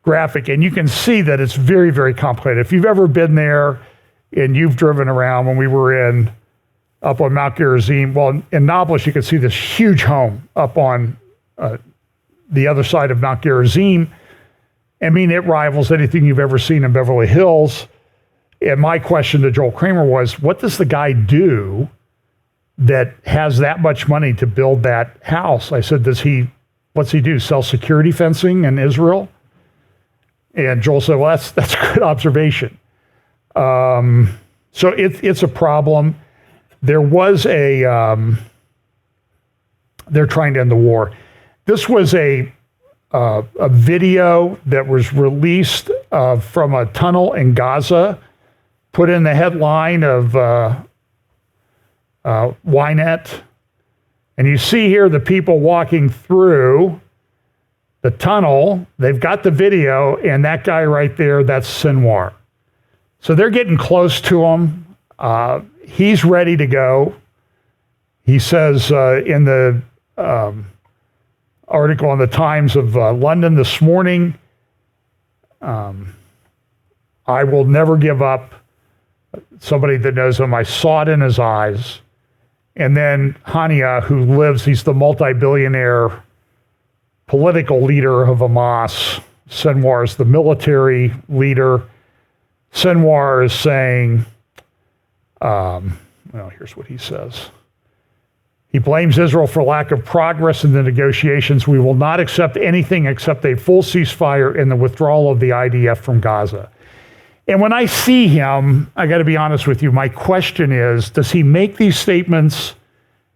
graphic, and you can see that it's very, very complicated. If you've ever been there and you've driven around, when we were up on Mount Gerizim, well, in Nablus, you can see this huge home up on the other side of Mount Gerizim. I mean, it rivals anything you've ever seen in Beverly Hills. And my question to Joel Kramer was, what does the guy do that has that much money to build that house? I said, what's he do? Sell security fencing in Israel? And Joel said, well, that's a good observation. So it's a problem. There was they're trying to end the war. This was a video that was released from a tunnel in Gaza, put in the headline of Ynet. And you see here the people walking through the tunnel. They've got the video, and that guy right there, that's Sinwar. So they're getting close to him. He's ready to go. He says in the article on the Times of London this morning, I will never give up. Somebody that knows him, I saw it in his eyes. And then Hania, who he's the multi-billionaire political leader of Hamas. Sinwar is the military leader. Sinwar is saying, here's what he says. He blames Israel for lack of progress in the negotiations. We will not accept anything except a full ceasefire and the withdrawal of the IDF from Gaza. And when I see him, I got to be honest with you, my question is, does he make these statements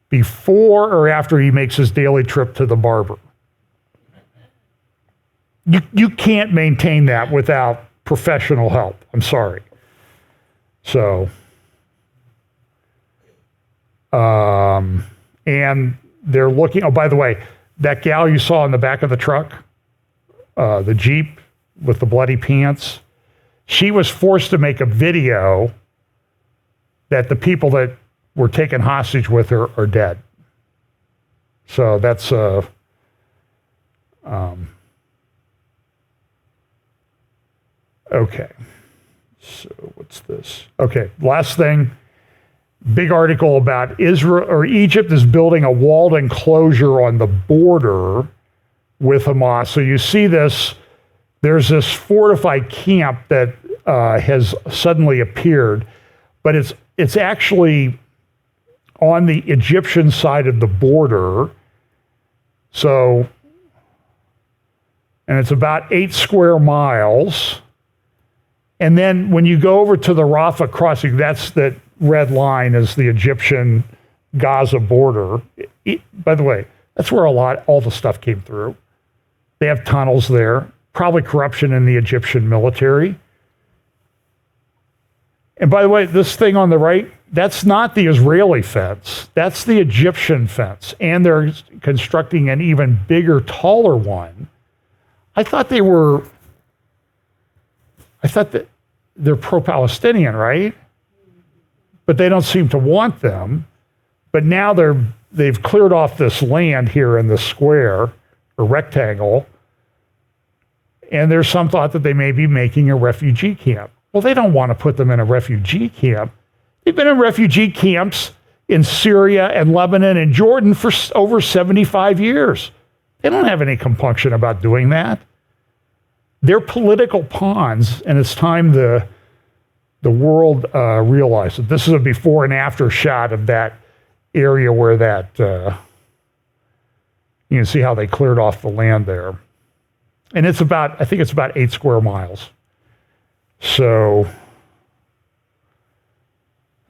before or after he makes his daily trip to the barber? You can't maintain that without professional help. I'm sorry. So And they're looking, oh, by the way, that gal you saw in the back of the truck, the Jeep with the bloody pants, she was forced to make a video that the people that were taken hostage with her are dead. So that's okay. So what's this? Okay, last thing. Big article about Israel or Egypt is building a walled enclosure on the border with Hamas. So you see this. There's this fortified camp that has suddenly appeared, but it's actually on the Egyptian side of the border. So, and it's about 8 square miles. And then when you go over to the Rafah crossing, that's that red line is the Egyptian Gaza border. By the way, that's where all the stuff came through. They have tunnels there, probably corruption in the Egyptian military. And by the way, this thing on the right, that's not the Israeli fence. That's the Egyptian fence. And they're constructing an even bigger, taller one. I thought that they're pro-Palestinian, right? But they don't seem to want them. But now they've cleared off this land here in the square or rectangle. And there's some thought that they may be making a refugee camp. Well, they don't want to put them in a refugee camp. They've been in refugee camps in Syria and Lebanon and Jordan for over 75 years. They don't have any compunction about doing that. They're political pawns, and it's time the world realized it. This is a before and after shot of that area where that, you can see how they cleared off the land there. And I think it's about 8 square miles. So,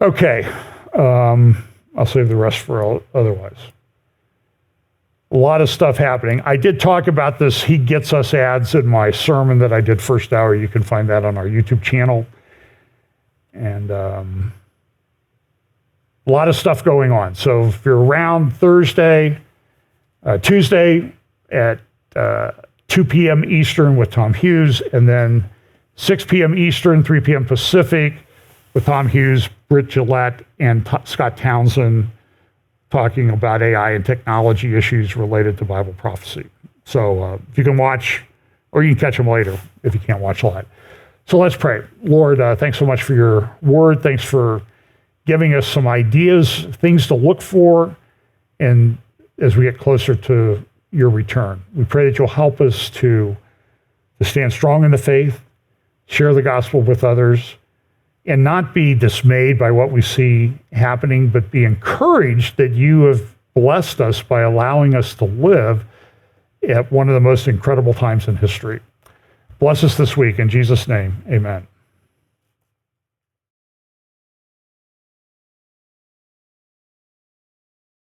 okay, I'll save the rest for otherwise. A lot of stuff happening. I did talk about this He Gets Us ads in my sermon that I did first hour. You can find that on our YouTube channel. And a lot of stuff going on. So if you're around Tuesday at 2 p.m. Eastern with Tom Hughes, and then 6 p.m. Eastern, 3 p.m. Pacific with Tom Hughes, Britt Gillette, and Scott Townsend talking about AI and technology issues related to Bible prophecy. So if you can watch, or you can catch them later if you can't watch live. So let's pray. Lord, thanks so much for your word. Thanks for giving us some ideas, things to look for, and as we get closer to your return. We pray that you'll help us to stand strong in the faith, share the gospel with others, and not be dismayed by what we see happening, but be encouraged that you have blessed us by allowing us to live at one of the most incredible times in history. Bless us this week. In Jesus' name, amen.